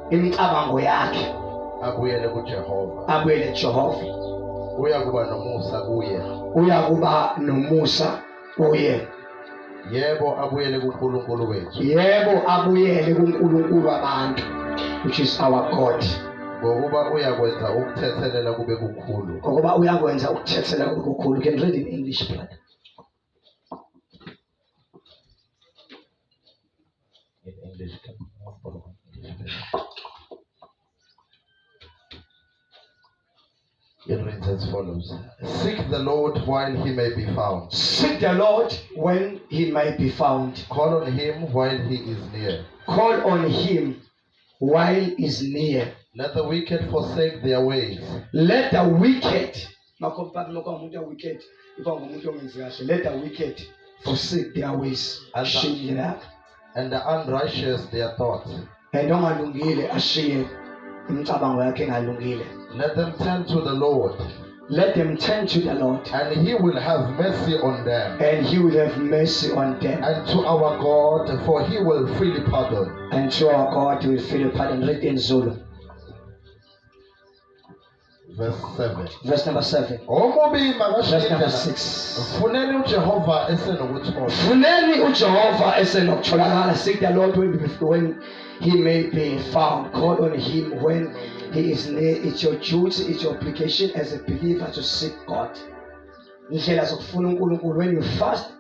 imicabango yakhe abuyele kuJehova. abuyele Jehova. Uyakuba nomusa kuye. Uyakuba nomusa kuye. Yebo abuyele kuNkulunkulu wethu. Yebo abuyele kuNkulunkulu wabantu, which is our God. Ngokuba uyakwenza ukuthethelela kube kukhulu. Ngokuba uyakwenza ukuthethelela kube kukhulu. You can read in English, brother. In English, it reads as follows: Seek the Lord while he may be found. Seek the Lord when he may be found. Call on him while he is near. Call on him while he is near. Let the wicked forsake their ways. Let the wicked, let the wicked forsake their ways. And the unrighteous their thoughts. Let them turn to the Lord. Let them turn to the Lord. And he will have mercy on them. And he will have mercy on them. And to our God, for he will freely pardon. And to our God, he will freely pardon. Read in Zulu. Verse 7. Verse number 7. Verse number 6. Mfuneni uJehova esenokutholakala. Mfuneni uJehova esenokutholakala. Seek the Lord when he may be found. Call on him when he is near. It's your duty, it's your obligation as a believer to seek God. When you fast,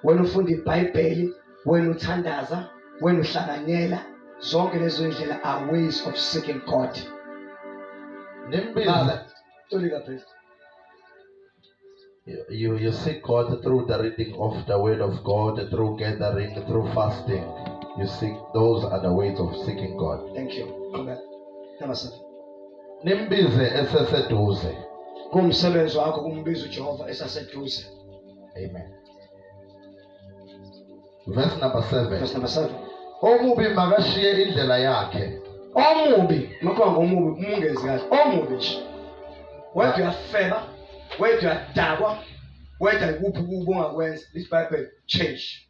when you fund iBhayibheli, when you thandaza, when you hlanganyela, zonke lezo ndlela are ways of seeking God. You seek God through the reading of the word of God, through gathering, through fasting. You seek, those are the ways of seeking God. Thank you. Number 7. Nimbize eseseduze. Kumsebenzi wakho kumbiza uJehova esaseduze. Amen. Verse number 7. Verse number 7. Omubi makashiye indlela yakhe. Omubi, makwanga omubi umungezi kahle. Omubi nje. Whether you are favor, whether you are dakwa, whether kuphi kubo ongakwenza, this Bible change.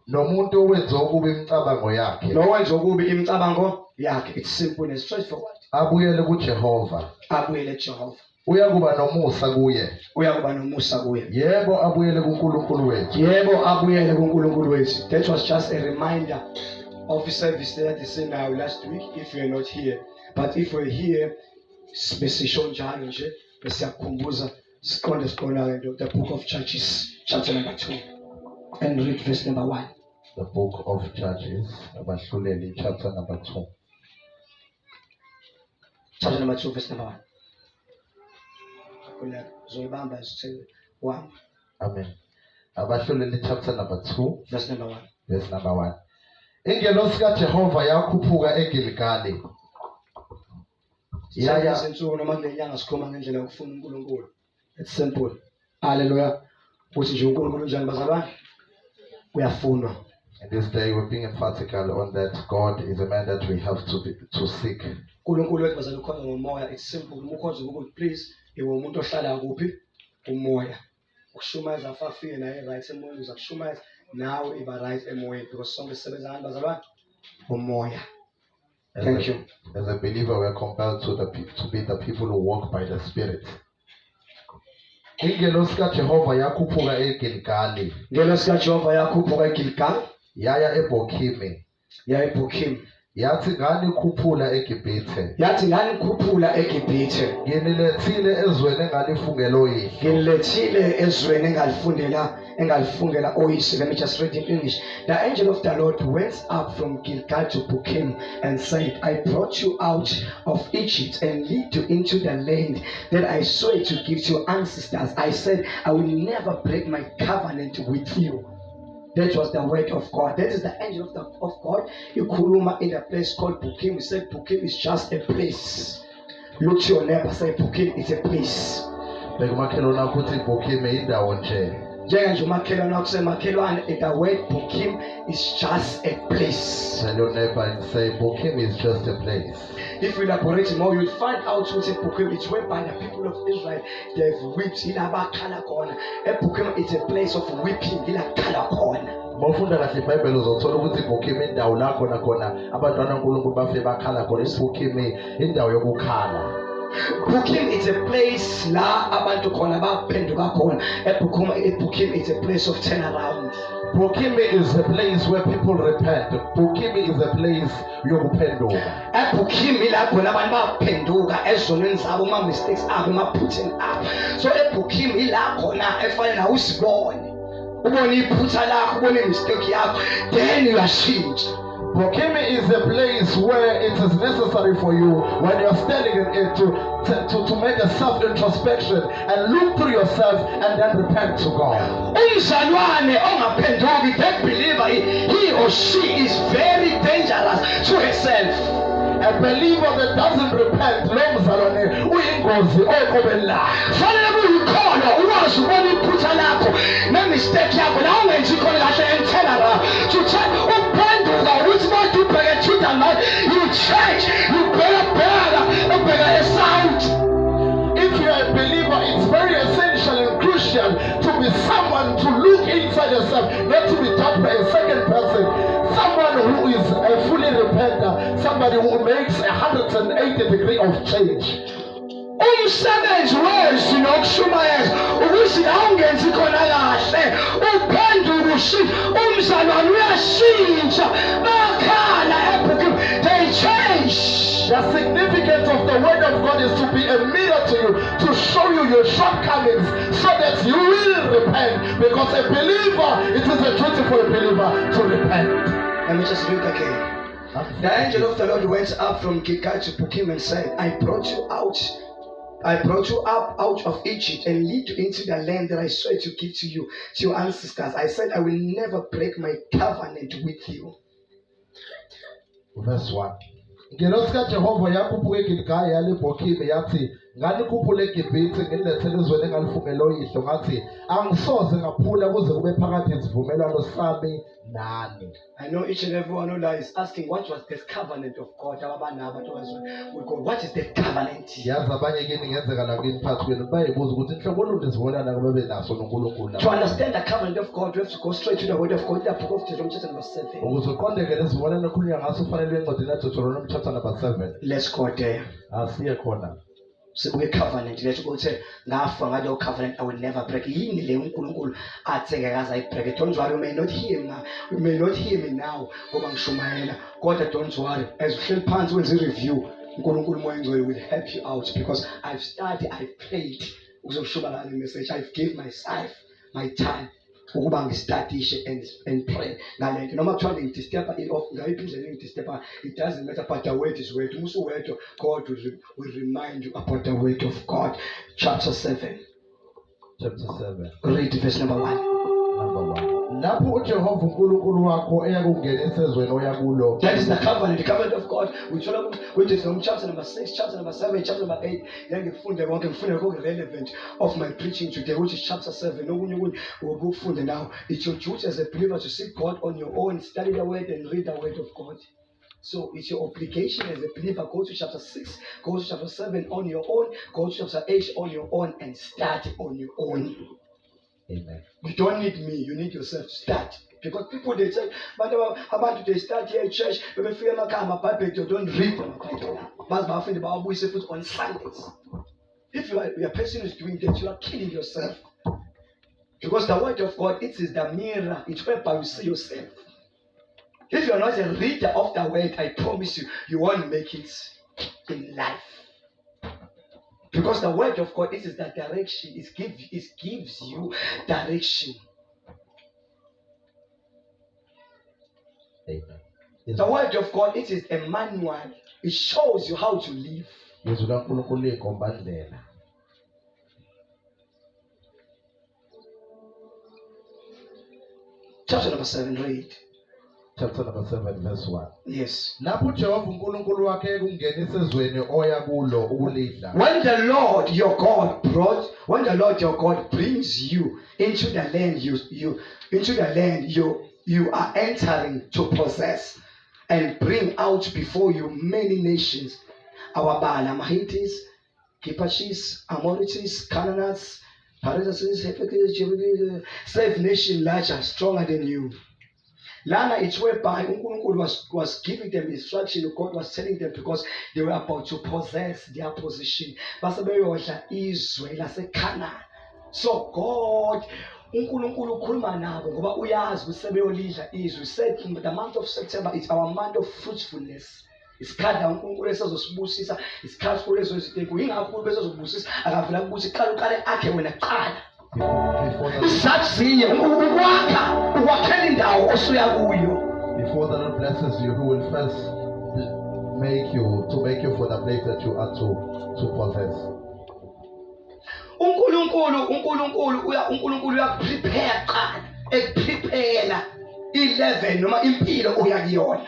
Nomuntu owenza okubi imicabango yakhe. No wenza okubi imicabango yakhe. It's simple and straightforward. Abuyele kuJehova. Abuyele Jehova. Uyakuba nomusa kuye. Uyakuba nomusa kuye. Yebo abuyele kuNkulunkulu wethu. Yebo abuyele kuNkulunkulu wethu. That was just a reminder of the service that they said now last week, if you are not here. But if we're here, besisho njalo nje, besiyakukhumbuza siqonde the book of Judges, chapter number 2, and read verse number 1. The book of Judges, Abahluleli, chapter number 2. Chapter number 2, verse number 1. Amen. Abahluleli, chapter number 2, verse number 1. Verse number 1. Ingelosi kaJehova yakhuphuka eGilgali. It's simple. Hallelujah. And this day we're being emphatical on that God is a man that we have to seek. It's simple. Please, ukushumayeza afafike naye right emoyeni uzakushumayeza nawe iba right emoyeni because sonke sisebenza ngani bazalwane umoya. Thank you. As a believer we are compelled to be the people who walk by the Spirit. Ingelosi kaJehova yakhuphuka eGilgali. Ingelosi kaJehova yakhuphuka eGilgali. Yaya eBokhimi. Yathi ngani khuphula eGibhithe. Nginilethile ezweni engalifungela oyise. Let me just read in English. The angel of the Lord went up from Gilgal to Bochim and said, I brought you out of Egypt and lead you into the land that I swore to give to your ancestors. I said, I will never break my covenant with you. That was the word of God. That is the angel of God. Ikhuluma in a place called Bochim. We said Bochim is just a place. Look to your neighbor, say Bochim is a place. The word Bochim is just a place. Tell your neighbor and say Bochim is just a place. If you elaborate more, you'll find out what a Bochim is whereby the people of Israel they've wept. A Bochim is a place of weeping. Mawufunda kahle iBhayibheli uzothola ukuthi iBukhim indawo la khona abantwana kaNkulunkulu bafe bakhala khona. iBukhim indawo yokukhala. Bukhim is a place la abantu khona baphenduka khona. Bukhim is a place of turnaround. Bukhim is a place where people repent. Bukhim is a place yokuphenduka. Bukhim ila khona abantu baphenduka ezonweni zabo, ma mistakes abo, ma putting up. So Bukhim ila khona efana na usibone. Ubone iphutha lakho, ubone mistake yakho, then you are changed. Bukhim is a place where it is necessary for you when you are standing in it to make a self-introspection and look through yourself and then repent to God. Umzalwane ongaphenduki, that believer, he or she is very dangerous to herself. A believer that doesn't repent, lo mzalwane uyingozi okobela. Fanele uyikholwa uwazi ubona iphutha lakho ne mistake yakho la ungenzi khona kahle and turn around. To change uphenduka ukuthi manje ubheke thina la, you change, you better sound. If you are a believer, it's very essential and crucial to be someone to look inside yourself, not to be taught by a second person. Someone who is a fully repentant, somebody who makes 180 degree of change. Umsebenzi wethu nokushumayeza ukuthi la ungenzi khona kahle uphenduka ushintsha. Umzalwane uyashintsha, bakhala eBukhim, they change. The significance of the word of God is to be a mirror to you, to show you your shortcomings so that you will repent. Because a believer, it is a duty for a believer to repent. Let me just read again. The angel of the Lord went up from Gilgal to Bukhim and said, I brought you up out of Egypt and lead you into the land that I swear to give to you, to your ancestors. I said, I will never break my covenant with you. Verse 1. Ngelosi kaJehova yakhuphuka eGilgali yale eBukhim yathi, nganikhuphula eGibhithe ngililethele ezweni engalifungela oyihlo, ngathi angisoze ngaphula kuze kube phakathi isivumelwano sami nani. I know each and every one who is asking, what was this covenant of God? With God, what is the covenant? To understand the covenant of God, we have to go straight to the word of God, the book of Deuteronomy chapter 7. Let's go there. So we covenant. Let's go say, ngalo covenant I will never break. Yini le uNkulunkulu athi ngeke break. Don't worry, you may not hear me now. You may not hear me now. Ngoba ngishumayela. Kodwa don't worry. As uhleli phansi wenze review, uNkulunkulu moya ngcwele will help you out because I've studied, I've prayed. Uzoshumayela le message. I've gave myself my time. Ukuba ngistadishe and pray. Ngalento noma kuthiwa ngidisturba ngayiphi indlela ngidisturba, it doesn't matter, but the word is word. Umusu word, God will remind you about the word of God. Chapter 7. Read verse number 1. Lapho uJehova uNkulunkulu wakho eyakungenisa ezweni oya kulo. That is the covenant of God. We just from chapter number 6, chapter number 7, chapter number 8. Ngifunde relevant of my preaching today, which is chapter 7. We'll go further now. It's your duty as a believer to seek God on your own, study the word and read the word of God. So it's your obligation as a believer. Go to chapter 6, go to chapter 7 on your own, go to chapter 8 on your own, and start on your own. Amen. You don't need me, you need yourself to start. Because people they say, about they start here at church, but if you don't read them. On Sundays. If you are a person who is doing that, you are killing yourself. Because the word of God, it is the mirror, it's whereby you see yourself. If you are not a reader of the word, I promise you, you won't make it in life. Because the word of God, it is the direction. It gives you direction. Amen. The word of God, it is a manual. It shows you how to live. Chapter number 7, read. Chapter number 7, verse 1. Yes. When the Lord your God brings you into the land you are entering to possess and bring out before you many nations, our Baal, Hittites, Kipachis, Amorites, Canaanites, Perizzites, slave nation larger, stronger than you. Lana, it's whereby uNkulunkulu was giving them instruction. God was telling them because they were about to possess their position. Basebeyodla izwe laseKhanani. So God, uNkulunkulu ukhuluma nabo ngoba uyazi ukuthi sebeyolidla izwe. He said the month of September is our month of fruitfulness. Isikhathi la uNkulunkulu esezosibusisa, isikhathi kulezo zinto. Yingakho uNkulunkulu esezobusisa akavela ukuthi qale akhe wena qala. Before the Lord blesses you, who will first make you for the place that you are to possess. uNkulunkulu uyakuprepare qala ekuprepare i-level noma impilo oyakuyona.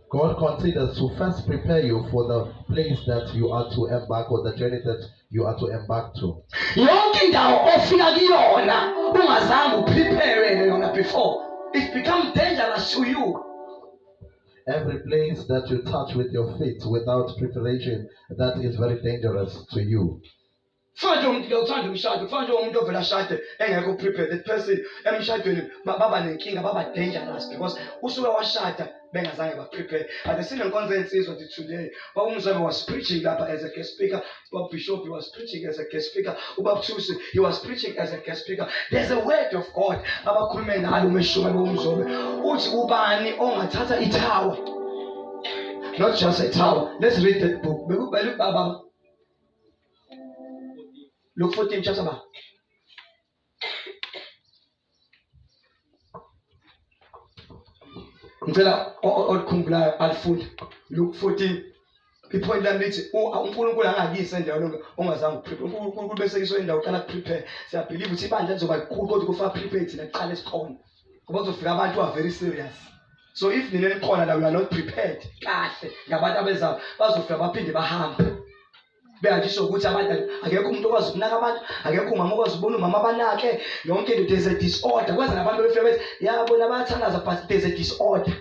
God considers to first prepare you for the place that you are to embark, or the journey that you are to embark to. Yonke indawo ofika kuyona ungazange uprepare yona before, it becomes dangerous to you. Every place that you touch with your feet without preparation, that is very dangerous to you. Fanje umuntu uthanda umshado, fanje umuntu ovela shade engekho prepared. That person emshadweni baba nenkinga, baba dangerous because usuke washada bengazange ba prepare. At the same conference is what today, uMzobe was preaching lapha as a guest speaker, Bishop he was preaching as a guest speaker, Tusi he was preaching as a guest speaker. There's a word of God abakhulume ngalo umeshume boMzobe uthi ubani ongathatha itower, not just a tower. Let's read that book. Baba Luke 14 chapter ba. Ngicela okukhumbulayo alifunda Luke 14. Ipoint lami lithi uNkulunkulu angakuyise endaweni ongazange uprepare. uNkulunkulu bese yiso indawo uqala prepare. Siyabelieve ukuthi ibandla lizoba likhulu kodwa kufa prepare thina kuqala esikhona. Ngoba kuzofika abantu who are very serious. So if nina nikhona la we are not prepared kahle ngabantu abezayo bazofika baphinde bahambe. Beyajisho ukuthi abantu akekho umuntu okwazi ukunaka abantu, akekho umama okwazi ukubona umama abanake, yonke into there's a disorder. Kwenza nabantu befike bethi yabona bayathandaza but there's a disorder.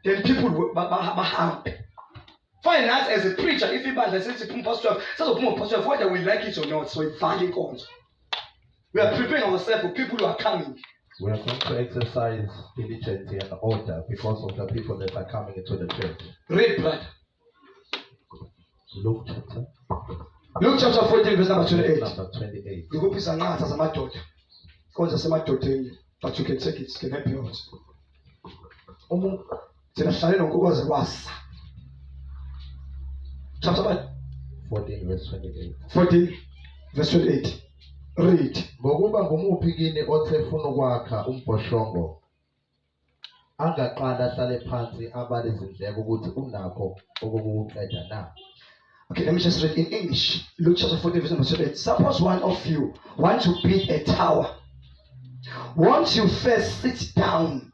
Then people bahambe. Fine, us as a preacher, if ibandla sithi phuma pastor, sazophuma pastor whether we like it or not, so ivale inkonzo. We are preparing ourselves for people who are coming. We are going to exercise diligence and order because of the people that are coming into the church. Read, brother. Luke chapter 14 verse number 28. Number 28. Ngikupisa nqatha zamadoda. Konza semadodeni, but you can take it, can help you out. Thina hlale nonkokoze kwasa. Chapter 14 verse 28. 14 verse 28. Read. Ngokuba ngumuphi kini othefuna ukwakha umbhoshongo angaqala ahlale phansi abale izindleko ukuthi unakho okukuqeda na. Okay, let me just read in English. Luke chapter 14 verse number 28. Suppose one of you want to build a tower. Once you first sit down,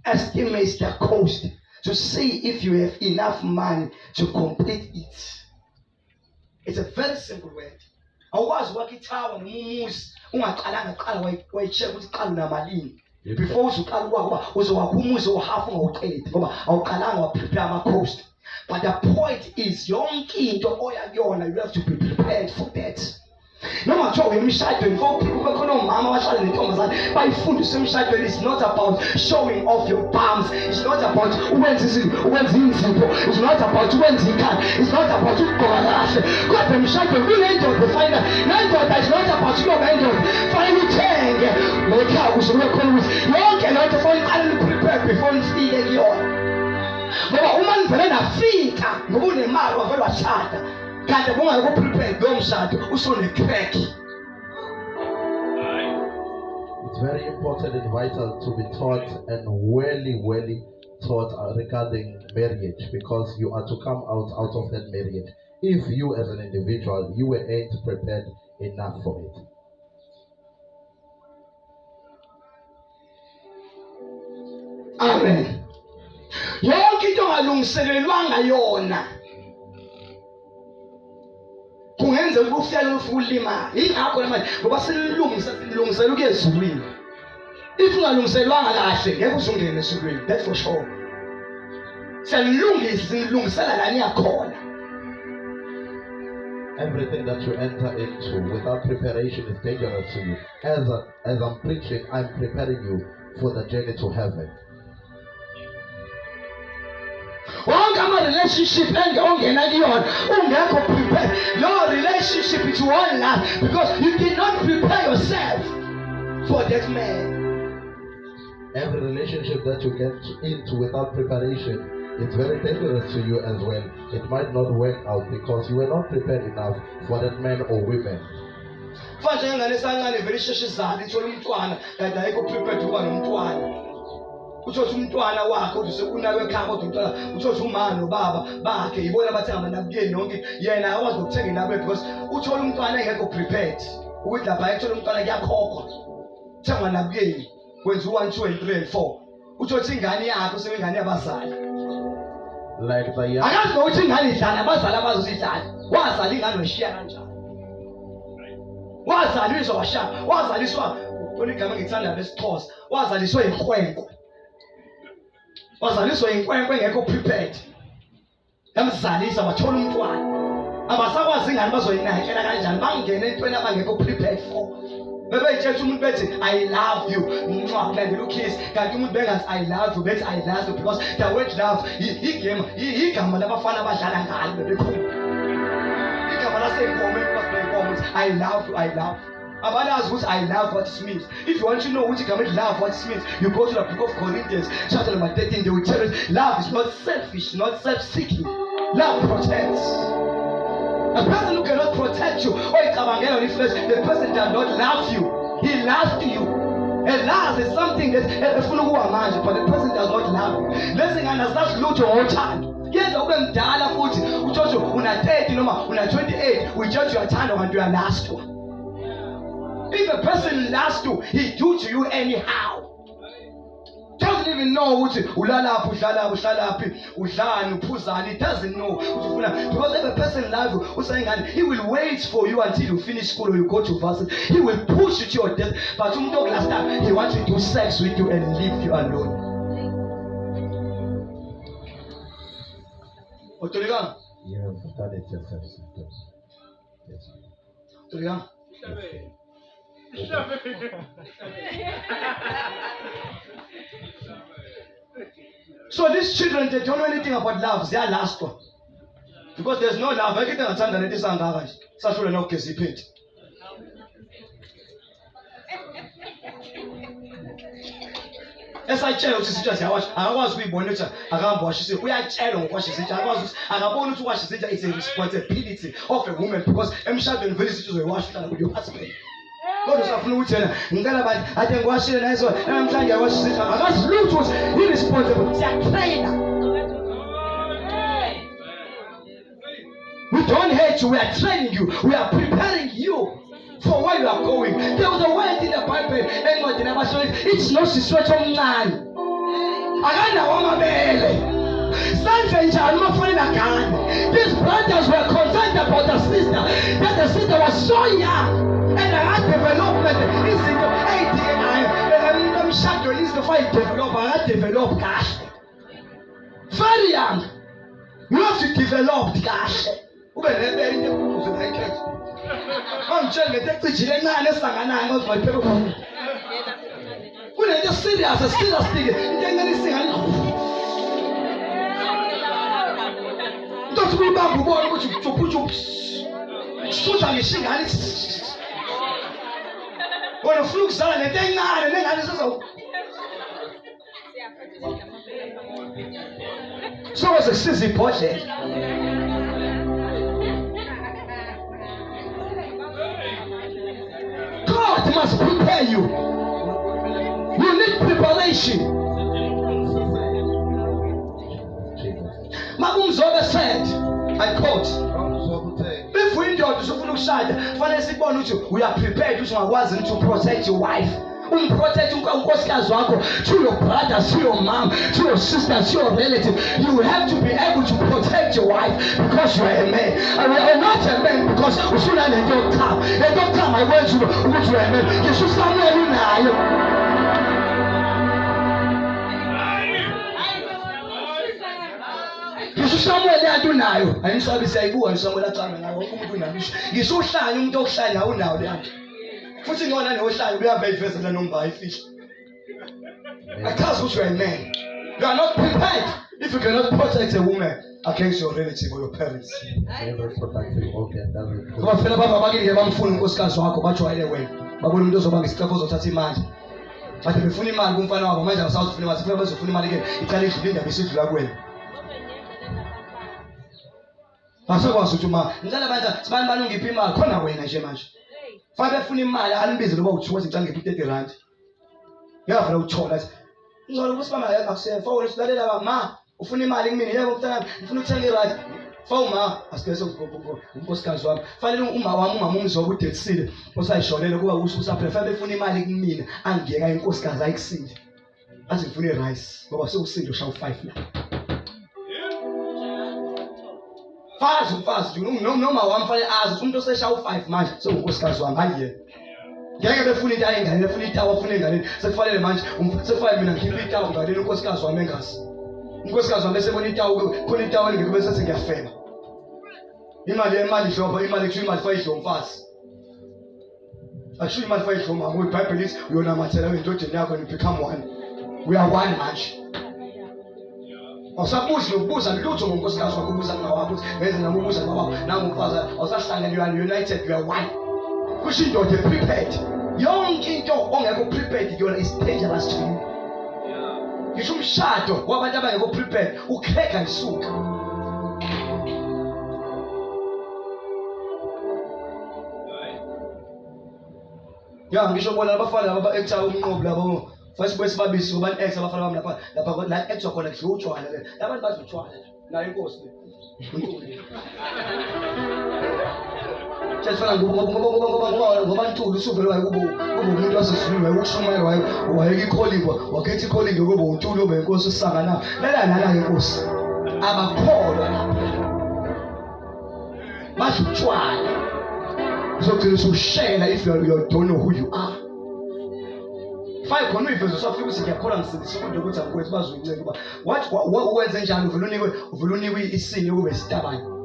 estimate the cost to see if you have enough money to complete it. It's a very simple word. Awukwazi ukwakha itower nomumuzi ungaqalanga qala wayicheck ukuthi qala unamalini. Before uzuqala ukwakha uzowakha umuzi ohafu ngawuqedi ngoba awuqalanga waprepare ama-cost. But the point is yonke into oyakuyona you have to be prepared for that. Noma kuthiwa uyemshadweni for kukhona omama abashada nentombazane bayifundisa emshadweni. It's not about showing off your palms. It's not about ukwenza inzipho. It's not about ukwenza ikhanda. It's not about ukugqoka kahle. Kodwa emshadweni kunendoda ufayina nendoda. It's not about ukuyoba endoda fanele uthenge lekhaya ukuze kube khona ukuthi yonke loo nto fanele uqale uprepare before nifike kuyona. Ngoba uma nivele nafika ngoba unemali wavele washada kanti kungeke uprepare lowo mshado usone-crack. It's very important and vital to be taught and well taught regarding marriage, because you are to come out of that marriage. If you as an individual, you ain't prepared enough for it. Amen. Yonke into ongalungiselelwanga yona kungenza ukufika ufike ulimala. Yingakho le manje ngoba silungisela ukuya ezulwini. If ungalungiselwanga kahle ngeke uzungene ezulwini, that's for sure. Silungisela la niyakhona. Everything that you enter into without preparation is dangerous to you. As I'm preaching, I'm preparing you for the journey to heaven. Relationship prepared. No relationship is one life because you did not prepare yourself for that man. Every relationship that you get into without preparation, it's very dangerous to you as well. It might not work out because you were not prepared enough for that man or women. Uthothi umntwana wakhe uthi sekunawe ekhaya kodwa umntwana uthothi uma nobaba bakhe yibona bathenga nabukeni yonke yena akwazi ukuthenga nabe because uthola umntwana engekho prepared ukuthi lapha ethola umntwana kuyakhokhwa thengwa nabukeni wenza 1 2 and 3 and 4 uthothi ingane yakhe usengane yabazali like the young akazi nokuthi ingane idlala abazali abazozidlala wazala ingane weshiya kanjani wazaliswa washa wazaliswa oligama ngithanda lesixhosa wazaliswa inkwenkwe wazaliswa inkwenkwe engekho prepared yamzalisa wathola umntwana abasakwazi ingane bazoyinakekela kanjani bangena entweni abangekho prepared for bebeyithetha umuntu bethi I love you kulandela ukiss kanti umuntu bengathi I love you bethi I love you because the word love igama labafana abadlala ngalo bebekhona igama laseyinkomo ukuthi I love you I love you. Abalazi ukuthi I love what it means. If you want to know what you can love what it means, you go to the book of Corinthians, chapter number 13. They will tell us love is not selfish, not self-seeking. Love protects. A person who cannot protect you, or the person does not love you. He loves you. And love is something that but the person does not love you. Listen, and that's not your whole time. Yes, ube mdala futhi utsho una 30 noma una 28 we judge your time and you are last one. If a person lasts you, he do to you anyhow. Doesn't even know what ulalaphi udlalaphi udlani uphuzani. He doesn't know because if a person loves you, he will wait for you until you finish school or you go to varsity. He will push you to your death. But last time he wants to do sex with you and leave you alone. You have done it yourself. Yes. So these children, they don't know anything about love. They are last one. Because there's no love. Everything that's under it is angarage. Such will not get it. Esayitshela ukuthi sitha siyawashi akakwazi ukuyibona ukuthi akahamba washise uyatshela ngokwashisa ukuthi akakwazi ukuthi akabona ukuthi washisa is a responsibility of a woman because emshadweni vele sithi uzoyiwasha uhlala with your husband. Kodwa usafuna ukuthi yena ngicela bathi ade ngiwashile nazo namhlanje awashisa akazi lutho ukuthi irresponsible siyatraina. We don't hate you, we are training you, we are preparing you for where you are going. There was a word in the Bible, it's no situation omncane. Akanawo amabele. These brothers were concerned about the sister, that the sister was so young and her development is in the shadow is the fight develop cash. Very young. You have to develop cash. I'm telling you, that's the Chilena Sangana was my people. When I just sit there as a still thing, then anything I know. Don't go back to what you put your totally sing. When a fluke salad, and then I so. So was a sissy project. God must prepare you. You need preparation. Mzobe said, I quote, if we don't we are prepared to protect your wife. Protect to your brothers, to your mom, to your sisters, to your relatives. You have to be able to protect your wife because you are a man. And we are not a man because we should not let you come. They don't come, I want you to be a man. You should stand there now. You should somewhere there do now. And so I say, go and somewhere that time and I will do now. You should shine, you don't shine now. Putting on an ocean, we are very first and don't buy fish. I can't put you a man. You are not prepared if you cannot protect a woman against your relative or your parents. Ngoba phela bababakile bamfuna unkosikazi wakho bajwayele wena. Babona umuntu ozobanga isicebo ozothatha imali. Bathi befuna imali kumfana wabo manje abasawufuna imali. Sifuna bazofuna imali ke icala idlule indaba isidlula kuwena. Asakwazi ukuthi uma ngicela bandla sibani balungiphi imali khona wena nje manje. Fanele befuna imali alimbize loba uthiwa ngicela ngiphi 30 rand. Ngiyafuna ukuthola ngizolo kusibamba akusefa wena silalela ba ma ufuna imali kimi yebo mntana ngifuna ukuthenga irad fawuma asikese unkosikazi wami fanele uma wami uMzobe udetsile osayishonele kuba usaprefer befuna imali kimi angiyeka inkosikazi ayikusinde athi ngifuna irice ngoba sekusinde ushawu 5 la fast noma wami fanele azi umuntu oseshawu 5 manje sewunkosikazi wami angiyeka ngeke befuna into ayingane befuna itawa ufuna ingane sekufanele manje sekufanele mina ngikhiphe itawa ngaleni unkosikazi wami engazi unkosikazi wami bese bona itawa khona itawa ngeke bese sengiyafema imali ihlobo imali kusho imali fayidlo umfazi akusho imali fayidlo mama iBhayibheli lithi uyonamathela endodeni yakho and become one we are one manje awusabuzi nokubuza lutho ngonkosikazi wakho ubuza ngawakho ukuthi benze nami ubuza ngawakho nangu umfazi awusahlangene united we are one kusho indoda prepared yonke into ongekho prepared yona is dangerous to you ngisho umshado wabantu abangekho prepared ukheka isuka ya ngisho bona abafana laba ektha umnqobo labo first boys babisi ubani ex abafana bami lapha la ektha khona kudla utshwala labantu bazotshwala nayo inkosi Sesifana ngoba ntuli usuvele waye kubo umuntu wasesizulu waye ukushumayela waye ikholingwa wakhetha ikholingwa kubo untuli obe inkosi usangana lana inkosi abakholwa lapha bazutshwana uzogcina usushela if you don't know who you are fine khona uyivezo safika ukuthi ngiyakholwa ngisindisa umuntu ukuthi angikwethi bazoyincela kuba what wenze njani uvele unikwe isini ukube sitabane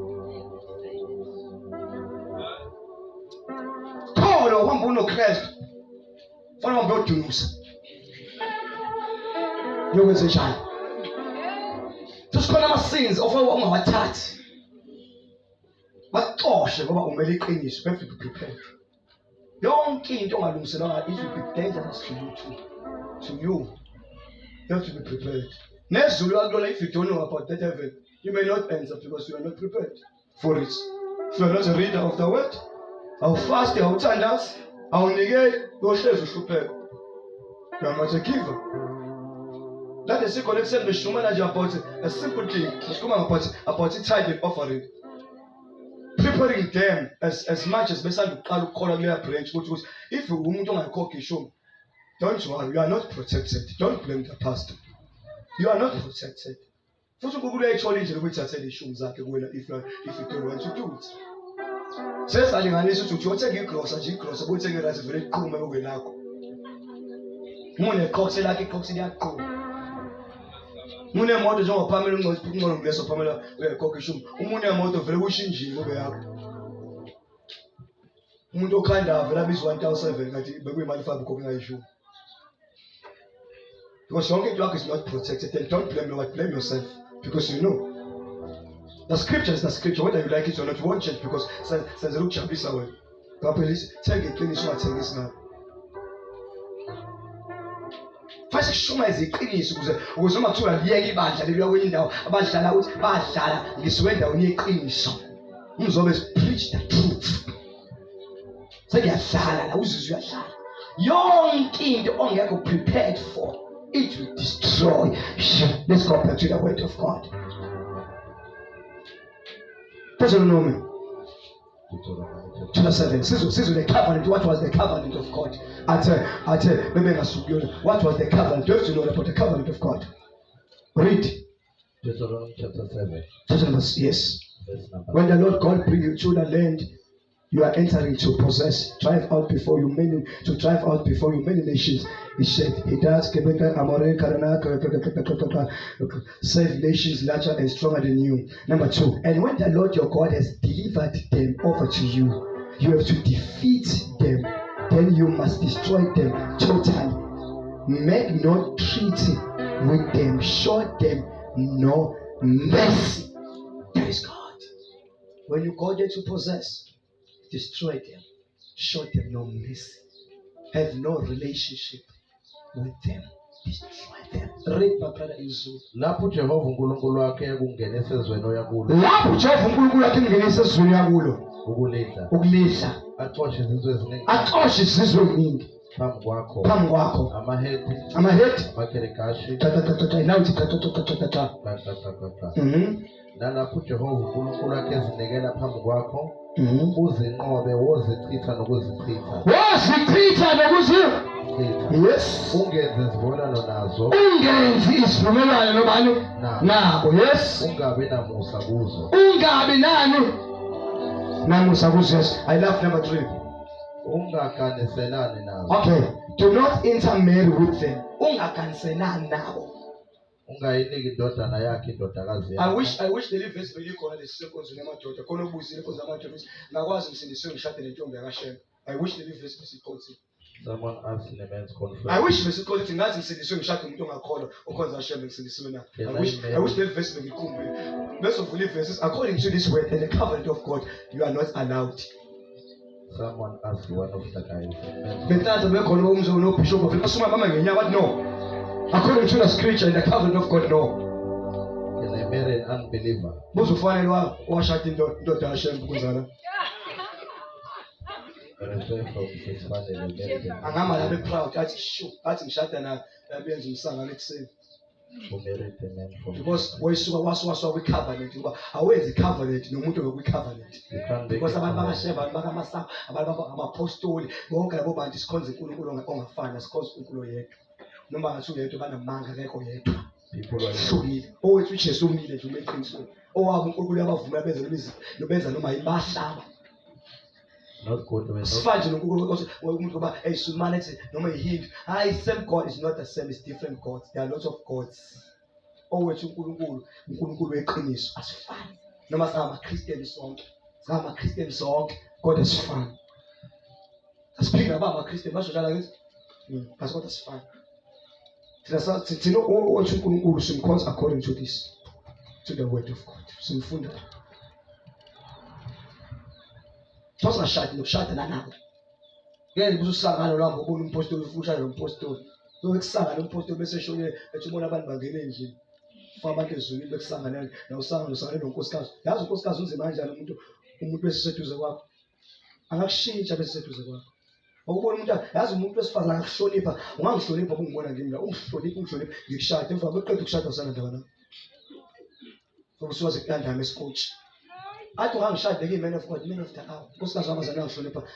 uhamba unoKristu fanele uhambe uyodunusa yokwenze njani sikhona ama-sins ofanele ungawathathi baxoshe ngoba umele iqiniso you have to be prepared yonke into ongalungiselwanga it will be dangerous to you you have to be prepared nezulu akulona if you don't know about that heaven you may not answer because you are not prepared for it if you are not a reader of the word awufasti awuthandazi awunikeli uyohlezi uhlupheka uyamathi giver that is sikho lekuseni beshumana nje about a simple thing sikhuluma about tithe and offering preparing them as much as besanda uqala ukukholwa kuleya branch ukuthi if umuntu ongayikhokhi ishumi don't worry you are not protected don't blame the pastor you are not protected futhi ukubula echole nje lokuthathela ishumi zakhe kuwena if you don't want to do it sesalinganisa ukuthi uyothenga igrosa nje igrosa bothenga irazi vele iqhume okwenakho mune qoxe lakhe iqhoxe liyaqhuma mune moto njengoba Pamela ungcono kuleso Pamela uyakhokha ishumi umuntu emoto vele kushinjile kube yakho umuntu okhanda vele abizwa 1007 ngathi bekuyimali fabi khokha ngayishumi because yonke into yakho is not protected and don't blame nobody blame yourself because you know the scripture is the scripture whether you like it or not you won't change because senze ukujabulisa wena ngapha lithi thenga iqiniso ungathengisi ngalo fase shuma iziqiniso ukuze uma kuthiwa liyeke ibandla leliya kwenye indawo abadlala ukuthi badlala ngisuke endaweni yeqiniso umzobe preach the truth sekuyadlala la uzizwe uyadlala yonke into ongekho prepared for it will destroy you. Let's go back to the word of God. Deuteronomy chapter 7. Sizu the covenant. What was the covenant of God? What was the covenant? Do you have to know about the covenant of God? Read. Deuteronomy chapter 7. Yes. When the Lord God bring you to the land you are entering to possess, drive out before you many nations. He said, He does save nations larger and stronger than you. Number 2, and when the Lord your God has delivered them over to you, you have to defeat them. Then you must destroy them totally. Make no treaty with them. Show them no mercy. That is God. When you go there to possess, destroy them. Show them no mercy. Have no relationship with them. Destroy them. Read my brother in Zulu. lapho uJehova uNkulunkulu wakhe ekungenisa ezweni oya kulo Lapho uJehova uNkulunkulu wakhe kungenisa ezweni yakulo ukulidla axoshe izizwe eziningi axoshe izizwe eziningi phambi phambi kwakho amahedi amakerekashi nawuthi nalapho uJehova uNkulunkulu wakhe ezinikela phambi kwakho uzinqobe wozichitha nokuzichitha yes ungenzi isivumelwano nazo ungenzi isivumelwano nobani nabo yes ungabi namusa kuzo ungabi namusa kuzo yes I love number 3 ungaganiselani nazo okay do not intermarry with them ungaganiselani nabo ungayiniki indodana yakhe indodakazi yakhe I wish the verse belikhona lesisekonzo lemadoda khona ubuzile konza amadoda ngakwazi umsindisiwe ngishade nentombi yakashema I wish the verse besikhonzi someone asked in a men's conference I wish besikhonzi ngazi umsindisiwe ngishade umuntu ongakholwa okhonza ashema ngisindisiwe na I wish the verse bengikhumbule bese uvula verses according to this word and the covenant of God you are not allowed. Someone asked one of the guys Bentanza bekhona umzo no bishop of asuma mama ngenyaka but no according to the scripture and the covenant of God no. Can I marry an unbeliever? Buzofanele washada indoda yashema kuzala angama labe proud athi sure athi ngishada na benza umsangano ekuseni because wayisuka waswa kwi covenant ngoba awenzi covenant nomuntu ngokwi covenant because abantu bakasheba bakamasaba abantu amapostoli bonke labo bantu sikhonza uNkulunkulu ongafana sikhonza uNkulunkulu yedwa noma ngathi uyedwa banamanga akekho yedwa people wahlukile owethu uJesu umile nje umeqiniso owabo uNkulunkulu yabavumela benza noma ibahlaba not God when sifanje noNkulunkulu umuntu ngoba eyisulumane noma ihindu hayi same God is not the same, it's different gods. There are lots of gods. Owethu uNkulunkulu weqiniso asifani noma singama Christians sonke God is fine. Asiphika baba Christian basho njalo ngithi base kodwa asifani. Thina owethu uNkulunkulu simkhonza according to this, to the word of God. Simfunda Tosashadi nokushada nabo. Ngeke bususangana lapho ubona umpostoli ufushana nompostoli. Lokusangana nompostoli bese shone ethi ubona abantu bangena endlini. Fa abantu ezulwini bekusangana nosangana nonkosikazi. Yazi unkosikazi unzima kanjani umuntu bese seduze kwakho. Angakushintsha bese seduze kwakho. Ukubona umuntu yazi umuntu wesifazana akakuhlonipha, ungangihlonipha ukungibona ngimi la, ungihlonipha ngikushada emva kweqeda ukushada usana ndaba na. Sokusuka sekandama esikotshi. I don't have the man of God, men of the hour.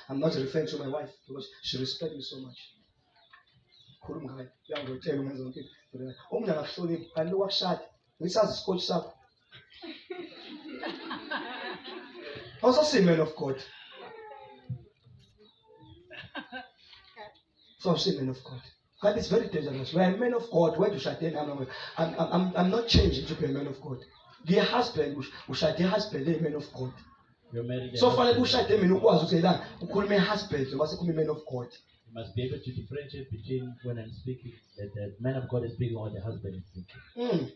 I'm not referring to my wife because she respects me so much. Also say men of God. So say men of God. God is very dangerous. We are men of God. Where do shut them? I'm not changing to be a man of God. Dear husband, ushade husband a man of God. So far ushade mina ukwazi ukuthi ukhuluma husband noma sekume man of God. You must be able to differentiate between when I'm speaking that the man of God is speaking or the husband is speaking.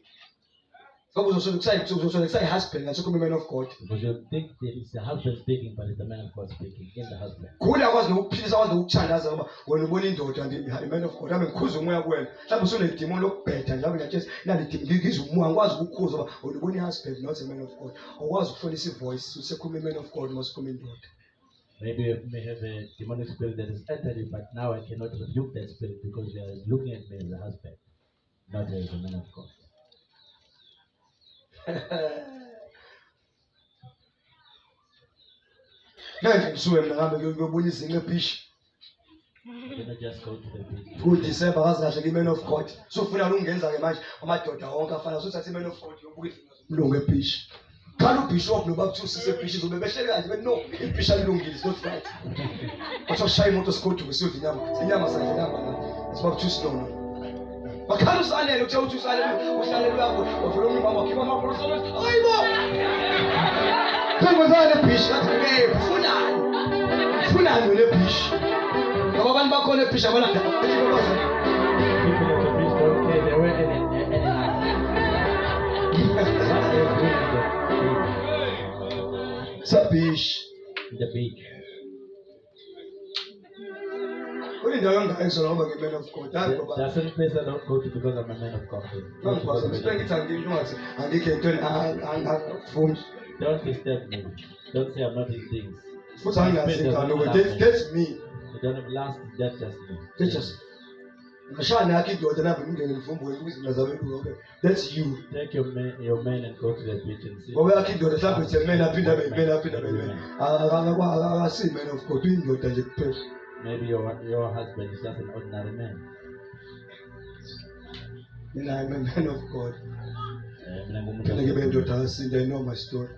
So uzosho say husband and sekume man of God. Because you think that it's the husband speaking but it's the man of God speaking in the husband. Khona akwazi nokuphilisa akwazi ukuthandaza ngoba wena ubona indoda and man of God. Ngikhuza umoya kuwena. Mhlawumbe usunedemon lokubhetha njalo ngiyathi nali ngikizwa umoya ngikwazi ukukhuza ngoba wena ubona husband not a man of God. Awukwazi ukuhlonisa ivoice usekume man of God masekume indoda. Maybe you may have a demonic spirit that is entered you, but now I cannot rebuke that spirit because you are looking at me as a husband, not as a man of God. Ngisuke mina ngabe ngiyobona izinga ebishi. You cannot just go to the beach. Ku December kahle ke man of God. So ufuna ukungenza ke manje amadoda wonke afana so thathe man of God yobuka umlungu ebishi. Khala ubishop nobaptist ebishi zobe behlele kanje no ibishi alungile is not right. Batho shaya imoto sikhothi besiyodla inyama. Inyama sadla inyama la. Sibaptist no. Bakhala usalele uthe uthi usalele uhlale lapho uvula umama wakhe mama usalele. Hayibo. Kungozana ebishi kathi ufunani wena ebishi. Ngoba abantu bakhona ebishi abalanda. Sabish. The beach. What did you guys know about the men of God? That's a place I don't go to because I'm a man of God. Don't disturb me. Don't say I'm not in things. That's me. You don't have last, that's just me. That's just. That's you. Take your men and go to the beach and see. I see men of God doing your maybe your husband is just an ordinary man. And I'm a man of God. They know my story.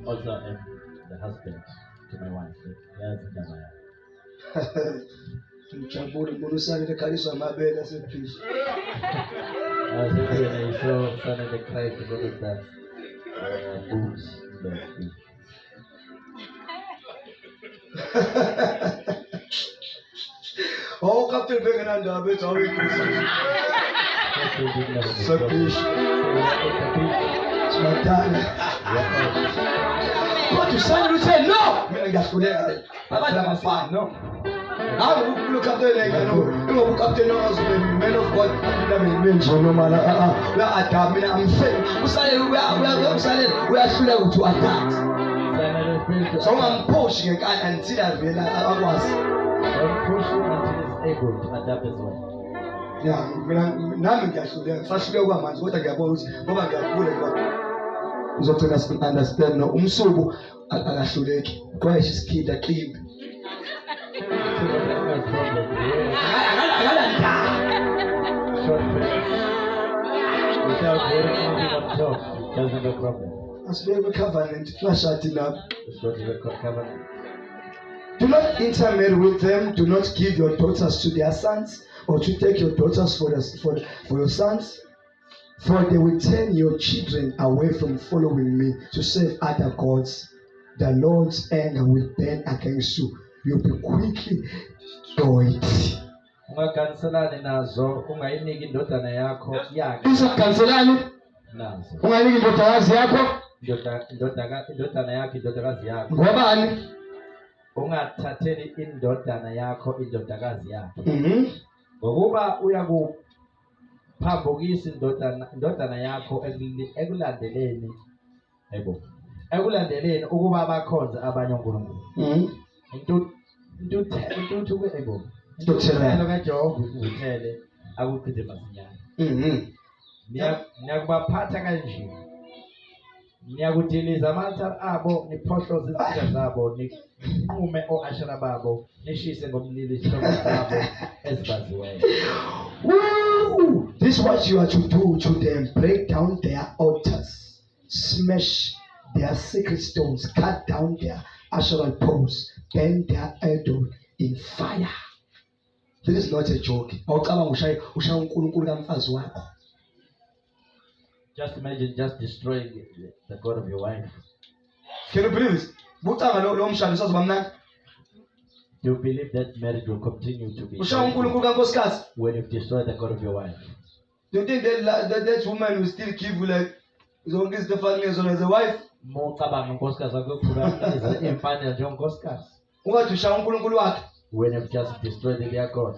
Also, am the husband to my wife. I saw son of the Christ to go to that boots. Oh, Captain Began a bit of But you son will say no. No. I will look up there like I know. You will look up there now as men of God. No matter we are attacking. I'm saying we are still to attack. So I'm pushing and see that I was. Don't push him until he's able to adapt as well. Yeah, I'm first what I got understand no umsuku akahluleki kwaye kid without hearing anything on top, it doesn't have a problem. Asibe covenant flash out enough. It's not a covenant. Do not intermarry with them. Do not give your daughters to their sons, or to take your daughters for your sons. For they will turn your children away from following me to serve other gods. The Lord's anger will burn against you. You'll be quickly destroyed. Ungakanselani nazo, ungayiniki indodana yakho yakhe. Usakanselani? Nazo. Ungayiniki indodakazi yakho? Indodana yakho, indodakazi yakho. Ngobani? Ungathatheli indodana yakho, indodakazi yakhe. Ngokuba uyakuphambukisa indodana yakho ekulandeleni ekulandeleni ukuba abakhonze abanye onkulunkulu. Intuthu ebo. Intuthelelo kaJehova uthele akuchithe masinyane. Niyakubaphatha kanje. Niyakudiliza amathala abo, niphohloze izitha zabo, niqume o-ashera babo, nishise ngomlilo izihlobo zabo ezibaziweyo. This is what you are to do to them. Break down their altars, smash their sacred stones, cut down their asheral poles, burn their idol in fire. This is not a joke. Just imagine just destroying the God of your wife. Can you believe this? You believe that marriage will continue to be when you destroy the God of your wife? Do you think that woman will still give you like as long as the family as well as a wife? When you've just destroyed their God.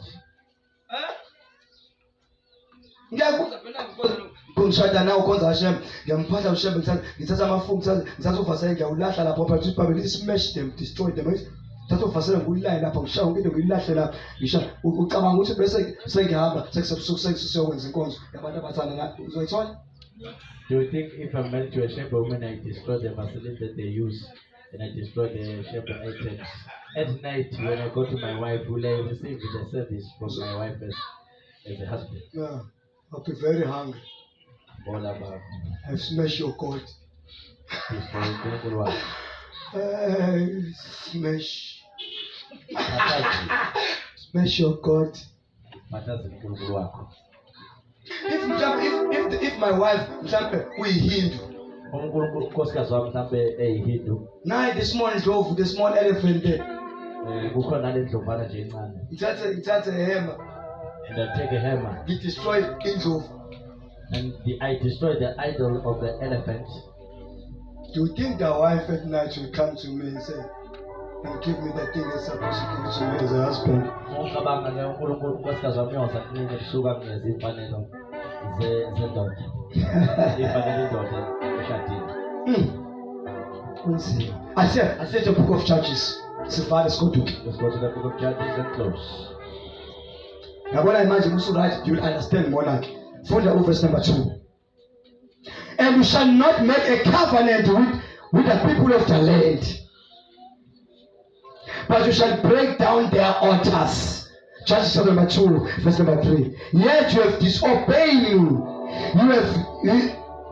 Ngishada nawo konza Hashem ngiyamphatha Hashem ngithatha amafungu ngithatha uvasele ngiyawulahla lapho phakathi kwabili smash them destroy them thatha uvasele ngiyulahle lapha ngishaya into ngiyilahle lapha ngisha ucabanga ukuthi bese sengihamba sekwenza inkonzo yabantu abathana la uzoyithola. Do you think if I'm married to a shepherd woman, I destroy the facility that they use and I destroy the shepherd items? At night when I go to my wife, will I receive the service from my wife as a husband? Yeah, I'll be very hungry. I've smashed your God. Smash your God. If my wife, we Hindu. Now this morning drove the small elephant there. And I take a hammer. He destroyed King Jove. And I destroyed the idol of the elephant. Do you think the wife at night will come to me and say, and give me the thing that's supposed to give to me as a husband? Ngicabanga ke uNkulunkulu unkosikazi wami uyoza kunini ebusuku angeze imfanelo zendoda. Imfanelo indoda eshadile. I said the book of Judges. Let's go to it. Let's go to the book of Judges and close. Now when I imagine also right, you will understand more like. Further verse number 2. And you shall not make a covenant with the people of the land, but you shall break down their altars. Judges chapter number 2, verse number 3. Yet you have disobeyed me.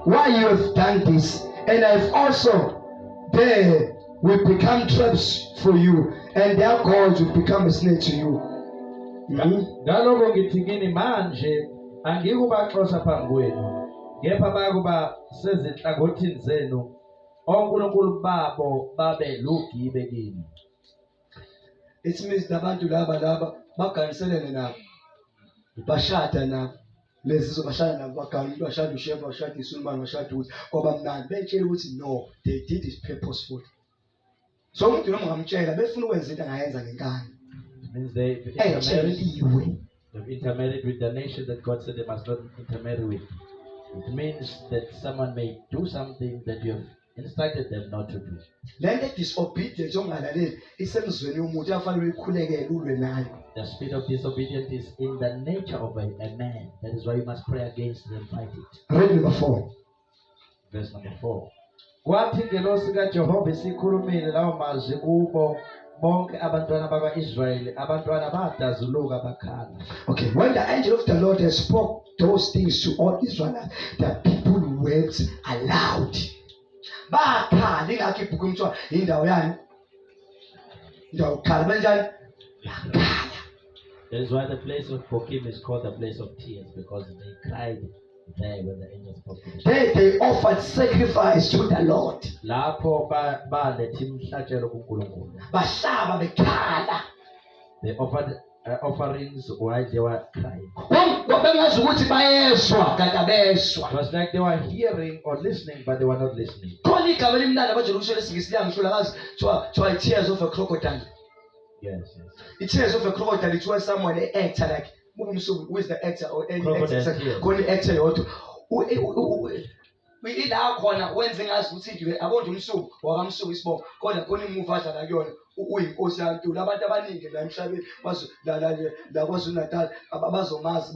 Why you have done this? And I have also there will become traps for you, and their gods will become a snare to you. Ngaloko ngithi kini manje angikubaxosa phambi kwenu, kepha bakuba sezinhlangothini zenu, onkulunkulu babo babe lugibe kini. It means abantu laba baganiselene nabo, bashada nabo, lezi bashada nabo, bagani bashada uShefa, bashada iSulman, bashada ukuthi ngoba mnandi betshela ukuthi no, they did it purposefully. So umuntu noma ngamtshela befuna ukwenza into angayenza ngenkani. It means they've intermarried with the nation that God said they must not intermarry with. It means that someone may do something that you have instructed them not to do. The disobedience The spirit of disobedience is in the nature of a man. That is why you must pray against it and fight it. Read number 4. Verse number 4. Kwathi ngelosi kaJehova isikhulumile lawo mazwi kubo bonke abantwana bakwa-Israyeli, abantwana badazuluka bakhala. Okay, when the angel of the Lord has spoke those things to all Israel, the people wept aloud. Bakhala ingakho ibhuku kuthiwa indawo yani? Indawo khala kanjani? Bakhala. That is why the place of Bokim is called the place of tears, because they cried there when the angel spoke to them. They offered sacrifice to the Lord. Lapho baletha imihlatshelo kuNkulunkulu. Bahlaba bekhala. They offered offerings while they were crying. It was like they were hearing or listening, but they were not listening. Tears of a crocodile. Yes. It tears of a crocodile. It was someone an actor like who is the actor or any actor. Ila khona wenze ngazi ukuthi abonje umsuku wakamsuku isibongo kodwa khona imuva adlala kuyona uyinkosi yaNtuli. Abantu abaningi la emhlabeni la KwaZulu-Natal abazomazi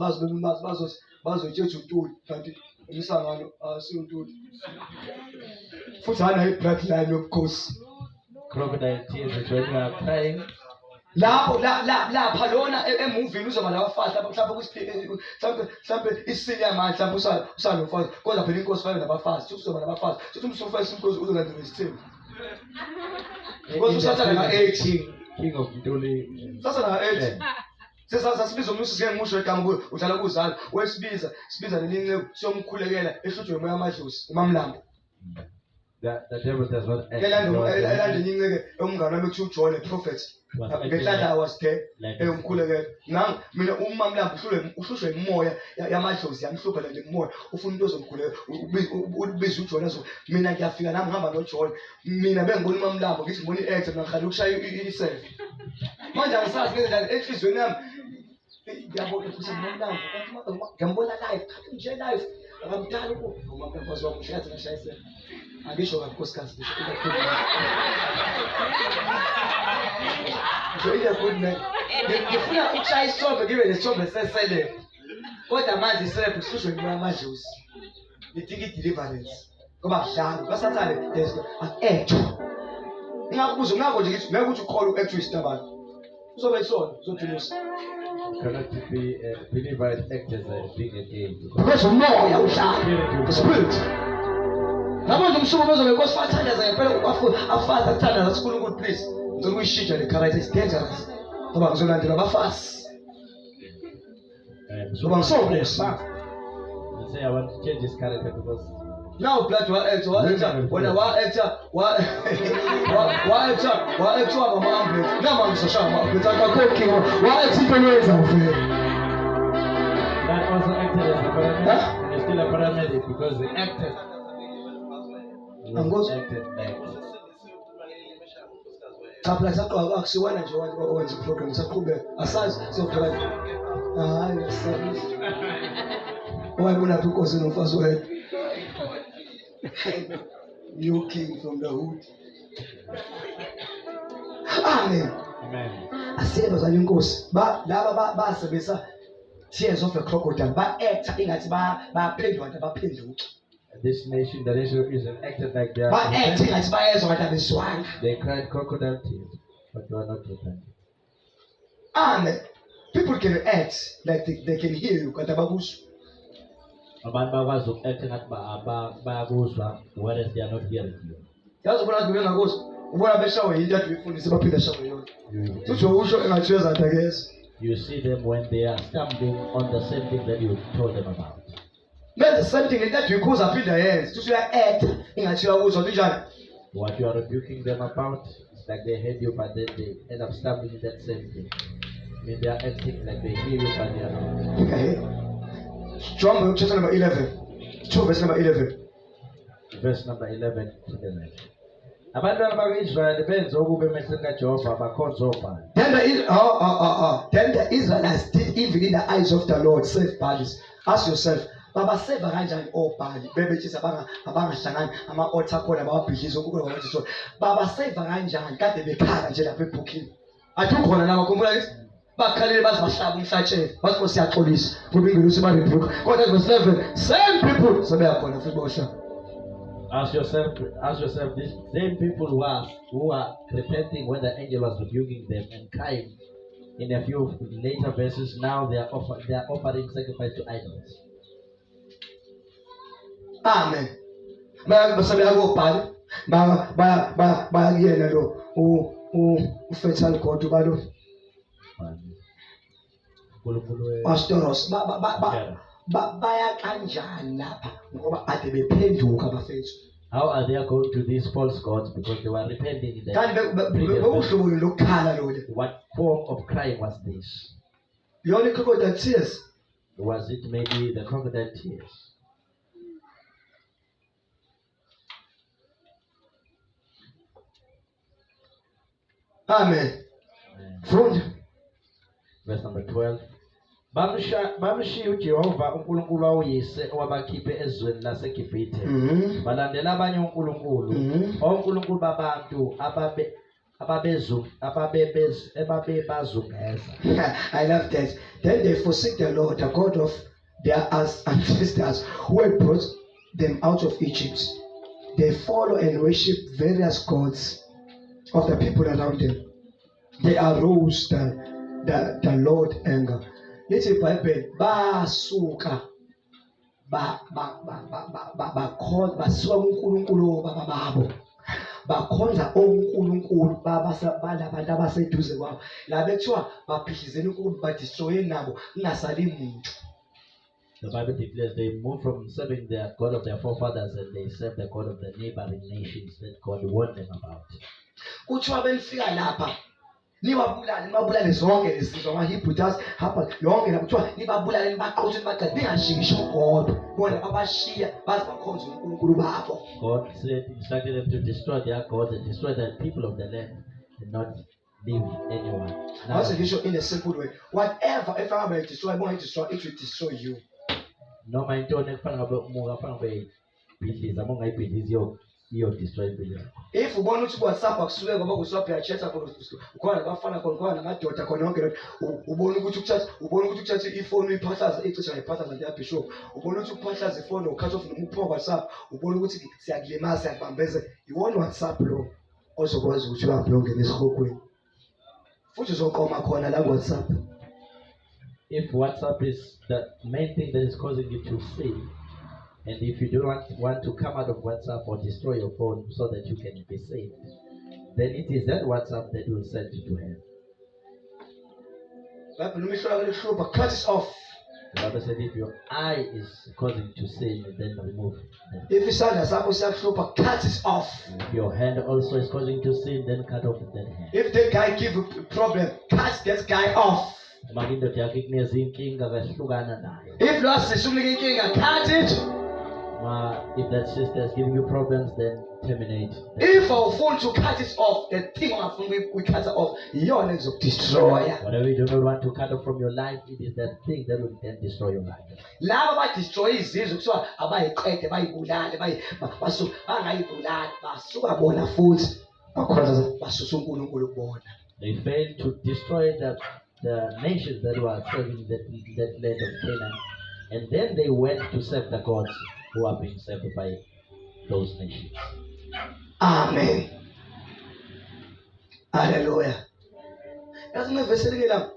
bazotshetsha uNtuli kanti umsangano asiuNtuli futhi hana i-black line yobukhosi. Crocodile tears is when you are crying. Lapha lona emuvini uzoba labafazi mhlawumbe isini yamanje mhlawumbe usalofazi kodwa phela inkosi fana nabafazi uzoba nabafazi futhi umsufasa inkosi uzolandela isithembu inkosi usathana nga-8 King of Ntuli. sasa nga-8 sesibiza umnusi sike ngimusho egama udlala kuzala wesibiza lelinceku siyomkhulekela ehlutshwe umoya amadlozi uMamlambo. The devil does not act. Elande inceke umngane wami kuthiwa uJohn prophet. Ngehlala was there eyomkhulekela. Nami mina uMamlambo uhlushwe imoya yamadlozi yamhlupha le moya ufuna into ozomkhuleka ubiza uJohn azo mina ngiyafika nami ngihamba noJohn mina bengibona uMamlambo ngithi ngibona i-ex ngakhala ukushaya i-7 manje angisazi ngendlela enhlizweni yami ngiyabona ukuthi uMamlambo ngiyambona live nje live akamdala uMamlambo wazomshaya ngashayisela angisho kakhosikazi ngifuna ukushaya isithombe ngibe nesithombe sesele kodwa manje isephu sihlushwe imoya amadlozi ngithi i-deliverance ngoba kudlala basathane aku-actwa ingakubuza ngako nje ngithi ngeke ukuthi uqole u-actwa isitabane uzobe isona uzothunusa. Cannot be a believer and act as a big again. Because umoya udlala the spirit. Nabona umsuku bezo ngenkosi fathandaza ngempela afazi akuthandaza uNkulunkulu please ngicela ukuyishintsha le character is dangerous ngoba ngizolandela abafazi ngoba ngisobese. I say I want to change his character because now blood wa actor mama ambulance nama ngisashama ambulance akakho wa actor into yenza ufike that also acted as a kill a paramedic because they acted. I'm going to- Acted like. Kapla sakho akusiwana nje owenza program saqhubeka asazi siyophala hayi asazi wayibona phi inkosi nomfazi wethu new king from the hood. Amen. Amen. Asiyeba zala inkosi laba basebenzisa tears of a crocodile ba-acta ingathi bayaphendula kanti abaphenduki This nation, the nation of Israel, acted like they are. ba-acta ingathi bayezwa kanti abezwanga. They cried crocodile tears, but they are not repentant. Amen. People can act like they can hear you kanti abakuzwa. Abantu bakwazi uku-act ngathi bayakuzwa, whereas they are not hearing you. Yazi ubona ukuthi bengakuzwa ubona beshawe yinto ade uyifundise baphinde shawe yona futhi usho engathi uyezatha keza. You see them when they are stumbling on the same thing that you told them about. Benza the same thing into ade uyikhuza aphinde yenze futhi uya-act ingathi uyakuzwa linjani. What you are rebuking them about, it's like they heard you, but then they end up stumbling in that same thing. I mean, they are acting like they hear you, but they are not. Okay. John chapter number 11. 2 verse number 11. Verse number 11 to the next. Abantwana bakwa-Israyeli benze okubi emehlweni kaJehova bakhonza oBhali. Then the Israelites did evil in the eyes of the Lord. Save Baalis. Ask yourself, babaseva kanjani oBhali bebethisa abangahlangani ama-altar khona bawabhidlize unkulunkulu babathisa babaseva kanjani kade bekhala nje lapha ebhukhini athi ukhona nama khumbula lithi bakhalele baze bahlaba umhlatshelo bathi Nkosi siyaxolisa ngoba ingelosi barebuke kodwa verse 11 same people sebeyakhona futhi bohlala. Ask yourself, these same people who are repenting when the angel was rebuking them and crying in a few later verses, now they are offering sacrifice to idols. Amen. Basabeya koBhali bayakuyena lo ufethal god balo Pastoros baya kanjani lapha ngoba ade bephenduka abafethu. How are they going to these false gods? Because they were repenting in Kanti previous bekuhlobo lokukhala lo. What form of crying was this? The only crocodile tears. Was it maybe the crocodile tears? Amen. Front. Verse number 12. Bamshiya uJehova uNkulunkulu wawuyise owabakhiphe ezweni laseGibhithe. Balandela abanye uNkulunkulu, onkulunkulu babantu ababebazungeza. I love that. Then they forsake the Lord, the God of their ancestors, who had brought them out of Egypt. They follow and worship various gods of the people around them. They arouse the Lord anger. Let's say Bible basuka basuka uNkulunkulu bababo bakhonza onkulunkulu balabantu abaseduze kwabo la bethiwa baphihizela uNkulunkulu badestroye nabo kungasali muntu. The Bible declares they moved from serving the God of their forefathers and they serve the God of the neighboring nations that God warned them about. Kuthiwa benifika lapha nibabulale zonke lezizwe amaHebrew hapa yonke nakuthiwa nibabulale nibaqothe nibaqede ningashingishi uGod bona babashiya baze bakhonze uNkulunkulu babo. God instructed them to destroy their gods and destroy the people of the land and not leave anyone. Now, in a simple way, whatever if I may destroy, it will destroy you. No man don't destroy billion. If we want to WhatsApp akusuke ngoba kuswap ya chat ukhona nabafana khona namadoda khona yonke ubona ukuthi ukuthatha ifone uyiphathaza ixesha ngiphathaza nje bishop ubona ukuthi ukuphathaza ifone ukhatha off nomuphoko WhatsApp ubona ukuthi siyakulimaza siyakubambeze iwona WhatsApp lo ozokwazi ukuthi ubambonge nesihokweni futhi uzoqoma khona la WhatsApp. If WhatsApp is the main thing that is causing you to sin, and if you don't want to come out of WhatsApp or destroy your phone so that you can be saved, then it is that WhatsApp that will send you to hell. Cut it off. The Bible said if your eye is causing you to sin, then remove it. If cut it off. If your hand also is causing you to sin, then cut off that hand. If that guy give a problem, cut that guy off. Makindoda yakhe kunezinkinga kahlukana nayo. If lo sisi umnika inkinga, cut it. If that sister is giving you problems, then terminate. If awufuni to cut it off, the thing ongafuni we-cut off, iyona ezokudestroya. Whatever you do not want to cut off from your life, it is that thing that will then destroy your life. Laba abadestroya izizwe kuthiwa abayiqede bayibulale bangayibulali basuka bona futhi bakhonza basusa uNkulunkulu kubona. They failed to destroy the nations that were serving that land of Canaan, and then they went to serve the gods who are being served by those nations. Amen. Hallelujah. Yazi ngevesi elinye la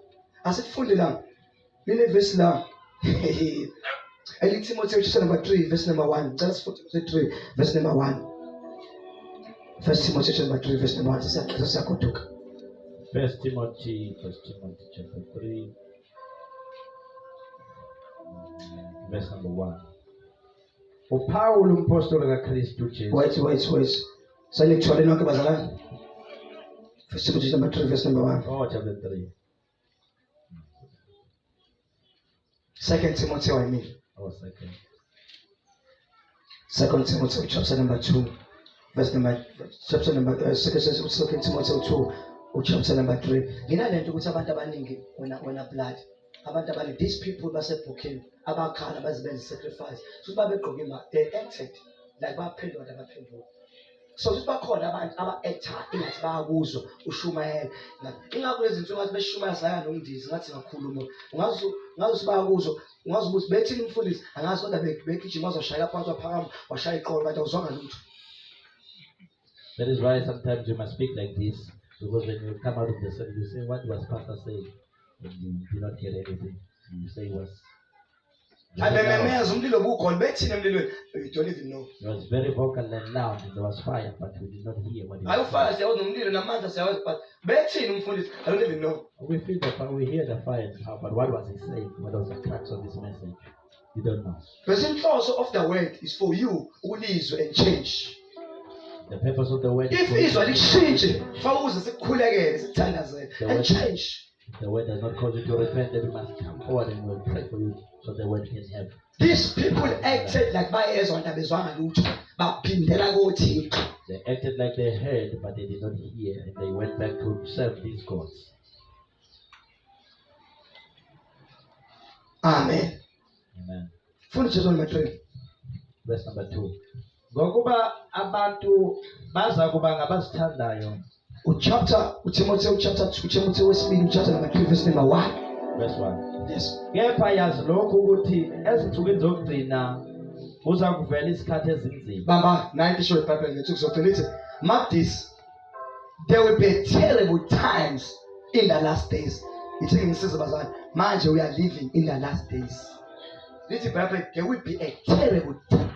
asifunde la. Linevesi la. Eli Timothy chapter number 3 verse number 1. Just Timothy 3 verse number 1. First Timothy chapter number 3 verse number 1. Siyakoduka. First Timothy chapter 3 verse number 1. uPawulu umpostoli kaKristu Jesu. Wait. Sanikuthwale nonke bazalwane. First Timothy number 3 verse number 1. Oh, chapter 3. Second Timothy, I mean. Oh, second. Second Timothy chapter number 2 verse number Second Timothy 2 chapter number 3. Nginalento ukuthi abantu abaningi wena blood. Abantu abaningi, these people basebhokeni abakhala bazibenza sacrifice. So babegqoka imali, they acted like baphendula abaphendula. So ukuthi bakhona abantu aba-actor ingathi bayakuzwa ushumayela. Ingakho lezi zinto ngathi beshumayela saya nomndizi ngathi ngakhuluma. Ungazi bayakuzwa, ungazi ukuthi bethini umfundisi, angazi kodwa begijima bazoshaya phansi waphakama washaya iqolo kanti awuzwanga lutho. That is why sometimes you must speak like this, because when you come out of the service, you say, what was pastor saying? And you do not get anything. You say was. Abememeza umlilo bukhona bethini emlilweni, you don't even know. It was very vocal and loud, and there was fire, but we did not hear what he was Ayufaya saying. siyawazi nomlilo namandla siyawazi, but bethini umfundisi, I don't even know. We feel the fire, we hear the fire and how, but what was he saying? What was the crux of his message? You don't know. But the purpose of the word is for you ulizwe and change. The purpose of the word If izwa lishintshe, fawuze sikukhulekele sikuthandazele and change. The word does not cause you to repent, then you must come forward and we'll pray for you so the word can help. These people acted like bayezwa ndabezwanga lutho baphindela kothi. They acted like they heard, but they did not hear, and they went back to serve these gods. Amen. Amen. Funda chapter number 3. Verse number 2. Ngokuba abantu baza kuba ngabazithandayo. Timothy chapter 2, Timothy wesibili chapter number 3 verse number 1. Verse 1. Yes. Kepha yazi lokhu ukuthi ezinsukwini zokugcina uza kuvela isikhathi ezinzima. Baba 90 show the Bible ngethuku zokugcina. Mark this. There will be terrible times in the last days. It's in the bazalwane. Manje we are living in the last days. Little Bible, there will be a terrible time.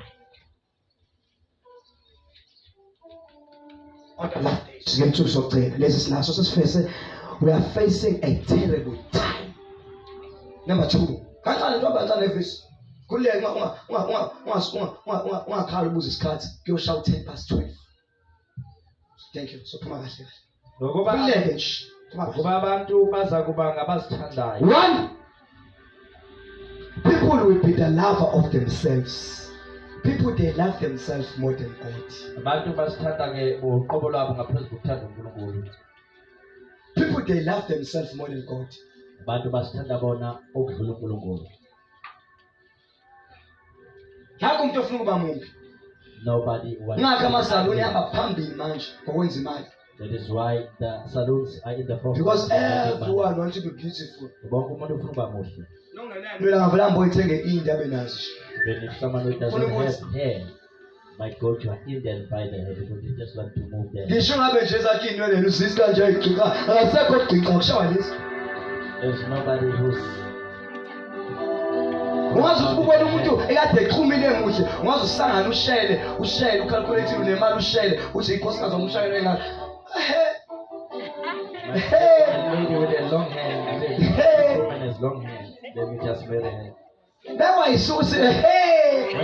On the last days. We are facing a terrible time. Number 2. Kanjani into abanjani evesi? Kuleke ungakhala ubuza isikhathi kuyoshawa 10:12. Thank you. So phuma kahle kahle. Kuleke nje. Ngoba abantu baza kuba ngabazithandayo. 1. People will be the lover of themselves. People, they love themselves more than God. Abantu basithanda ke uqobo lwabo ngaphezu kokuthanda uNkulunkulu. People, they love themselves more than God. Abantu basithanda bona okudlula uNkulunkulu. Ngakho umuntu ofuna ukuba mumbi. Nobody wants. Ngakho amasaluni ahamba phambili manje ngokwenza imali. That is why the saloons are in the front. Because everyone wants to be beautiful. Bonke umuntu ufuna ukuba muhle. Mina ngavela mbo ithenge indi abenazo. Even if someone who doesn't have hair might go to India and buy the hair because they just want to move there. Ngisho ngabe nje zakhe inwele usisi kanje ayigcika akasekho ogcika kushawa lesi. There's nobody who's. Ungazi ukubona umuntu ekade exhumile emuhle, ungazi usangana ushele ucalculate unemali ushele uthi ikhosikazi omshayelo engaka. Lady with a long hair. This woman has long hair. Let me just marry her. That why so say hey.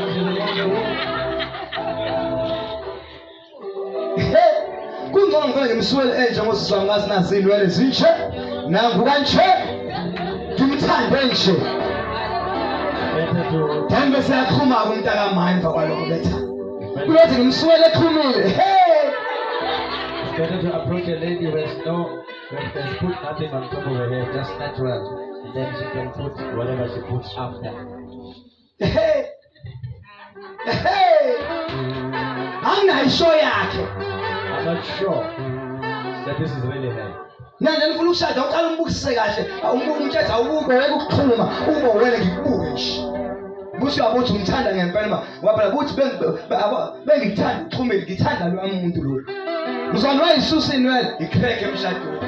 Kungcono ngeke ngimswele enje ngosisi wami ngazi nazi inwele zinhle nangu kanje. uthande nje Better to then bese yaqhuma umntakamama emva kwalokho betha kuyothi ngimsuwele eqhumile hey it's better to approach a lady who has put nothing on top of her hair, just natural, and then she can put whatever she puts after. hey hey angayisho yakhe I'm not sure that this is really her. nanje ngifuna ukushada uqala umbukise kahle umthetho awubuke weke ukuxhuma ube wena ngikubuke nje buthi uyabuthi umthanda ngempela ma waphela buthi bengikuthanda uxhumile ngithanda lo umuntu lo uzwana wayisusini wena ikreke emshadweni.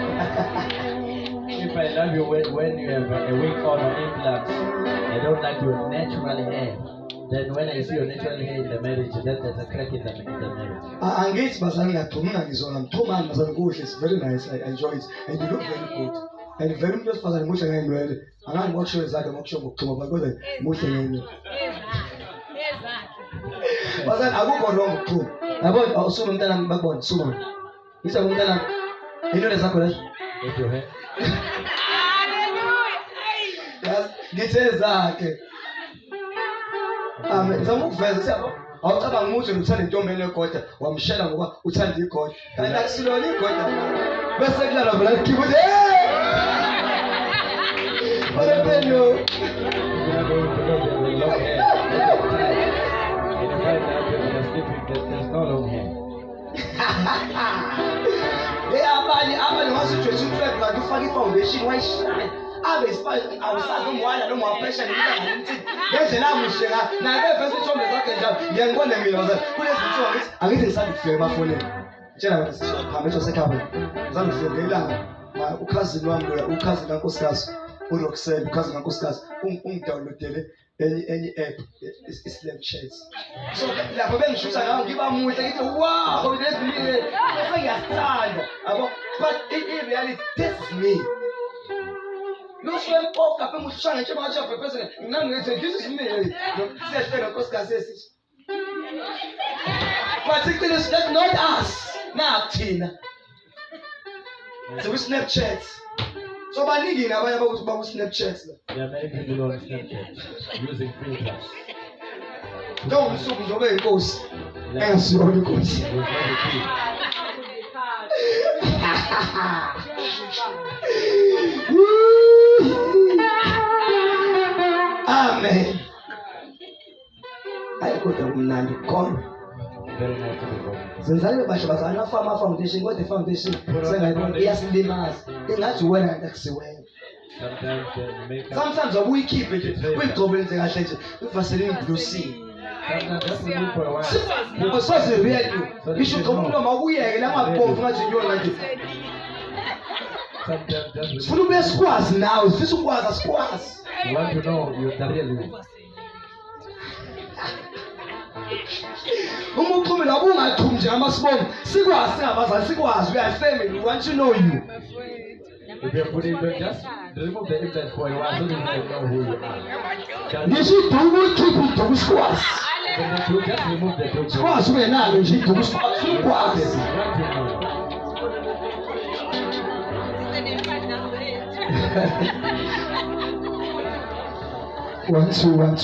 If I love you when you have a wig on or implants, I don't like your natural hair. Then when I see your natural hair in the marriage, then there's a crack in the marriage. Angithi bazali ngiyaxhuma ngizona ngixhumana bazali kuhle, it's very nice, I enjoy it and you look very good and very much fashion muhle ngenwele angani ngokusho zakhe ngokusho ngokuxhuma kodwa muhle ngenwele bazali akukho wrong ukuxhuma yabo awusuma umntana bakubona suma ngisa umntana inwele zakho lezo With your hair. yes ngithe zakhe zama ukuveza siyabo awucabanga ukuthi uthanda intombi enegoda wamshela ngoba uthanda igoda kanti akusilona igoda bese kulala vela likhipha uthi hey balo There's no long hair. abanye ngasujesu utrap kanti ufaka i-foundation wayishaya abe isipani awusazi umwana noma waphesha nemntana ngithi ngendlela amuhle naye bevese ithombe zakhe njalo ngiyangibona mina bazali kulezi ntsuku angithi ngisanda kufika emafonini tshela wena sihambe sekhaba ngizama ukufika ngelanga ukhazini wami loya ukhazini kankosikazi uRoxelle ukhazini kankosikazi ungidownloadele enye app Snapchat so lapho bengishutha ngawo ngiba muhle ngithi wow lesibili ngiyasithanda yabo but in reality this is me no swim off kaphe mushanga nje manje president nami ngithi this is me siyashela nkosikazi esithi but it is not us nakuthina so we Snapchat so baningi nabanye abakuthi baku Snapchat la There are many people on Snapchat using filters. no msuku njobe inkosi engasiyo inkosi There's not a key. amen ayikoda kumnandi khona Very nice to be born. zenzani basho bazana farmer foundation kodwa foundation sengayibona iyasilimaza ingathi wena akusiwena Sometimes the makeup. sometimes abuyikhiphe nje uyigcobe nje kahle nje uvaseline blusini Sometimes just remove for a while. usoze real you isho ugcobe umlomo akuyeke la ngabomvu ngathi yona nje Sometimes just remove. sifuna ube sikwazi nawe sifisa ukwazi asikwazi You want to know you're the real you. uma uxhumile abungaxhumi nje amasibongo sikwazi singabazali sikwazi we are family we want to know you If you're putting it, just remove the implant for a while so that you know who you are. ngisho iduku uyikhiphe iduku sikwazi When the two, just remove the two. sikwazi ube nalo nje iduku sikwazi You ukwazi want to know. 1 2 1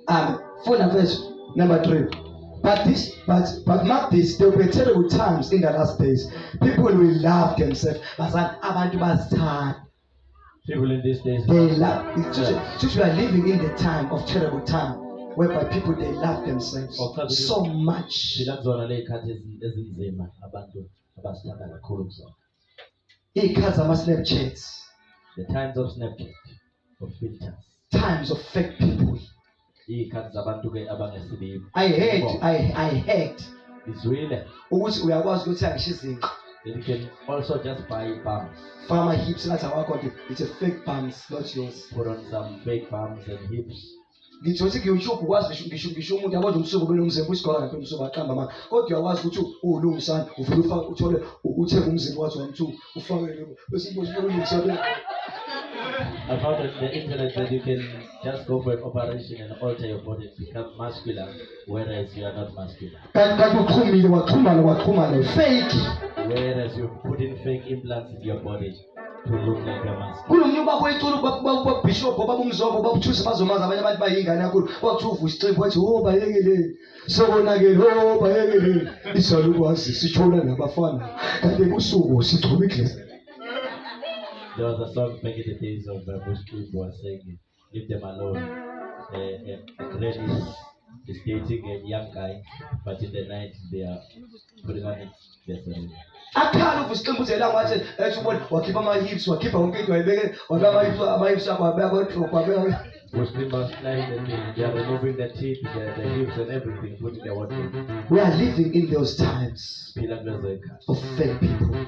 2 phone verse number 3 but mark this there will be terrible times in the last days people will love themselves bazana abantu bazithanda People in these days. they love since we are living in the time of terrible time whereby people they love themselves so much Zilakuzona ley'khathi ezinzima abantu abazithanda kakhulu kuzona. iy'khathi zama-Snapchats The times of Snapchat, of filters. times of fake people Iy'khathi zabantu-ke abangesibibi. I hate Izwile. ukuthi uyakwazi ukuthi angisho izinqa Then you can also just buy bums. farmer hips ngathi awakho nto it's a fake bums not yours Put on some fake bums and hips. ngithi ukuthi ngiwushubhu ukwazi ngisho umuntu yabona umsuku belo umzimba usigqoka ngapha umsuku aqamba manje kodwa uyakwazi ukuthi uwulungisana uvele ufake uthole uthenge umzimba wathi wamthu ufake bese inkosi ulungisana I found on the internet that you can just go for an operation and alter your body to become muscular, whereas you are not muscular. kanti uxhumile waxhumana fake Whereas you put in fake implants in your body. to look like a master. kulomnyuka kwecula babishop baba uMzobe babuthusa bazomaza abanye abantu bayingane kakhulu bathi uvu isiqephu wathi bayekele sobonakele bayekele isalukwazi sithola nabafana kanti ebusuku sigcoba iglass. There was a song back in the days of Bush Cliff who was saying, leave them alone. A girl is dating a young guy, but in the night they are putting on their ceremony. akhala uvu isiqephu zelanga wathi ubona wakhipha ama-hips wakhipha wonke into wayibeke ama-hips akho wabeka kodrop wabeka. Muslim must lie and they are removing the teeth, the hips and everything, putting their water. We are living in those times of fake people.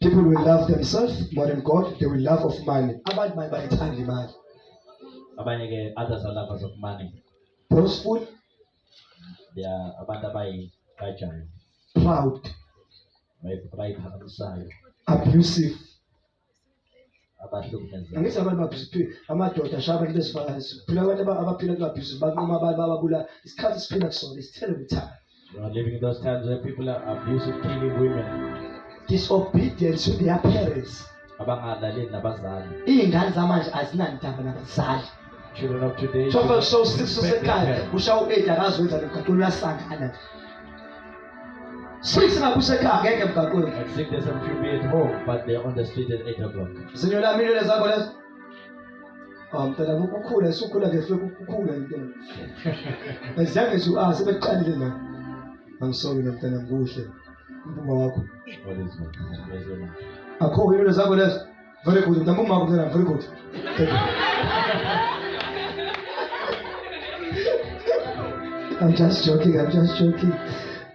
People will love themselves more than God. They will love of money. About my time demand. Others are lovers of money. Boastful. They are Proud. Abusive. Angithi abantu babhisi amadoda ashaba into ezifanayo phela abantu abaphila kubabhisi banquma bababula isikhathi siphila kusona is terrible time. We are living in those times where people are abusive, killing women. Disobedient to their parents. Abangadlaleli nabazali. Iy'ngane zamanje azinandaba nabazali. Children of today. Shofa show 6 usekhaya ushawu 8 akazowenza nemgaqweni uyasangana. 6 ngakusekhaya ngeke emgaqweni. I think there's some should be at home, but they're on the street at 8 o'clock. Sinyola milele zakho lezo. Mntana ukukhula esukhula ngefike ukukhula into. Azange nje sebeqalile la. I'm sorry mntana mkuhle. Impuma wakho. What is it? Where's your mom? Akho milele zakho lezo. Very good. Mntana mama wakho mntana very good. I'm just joking.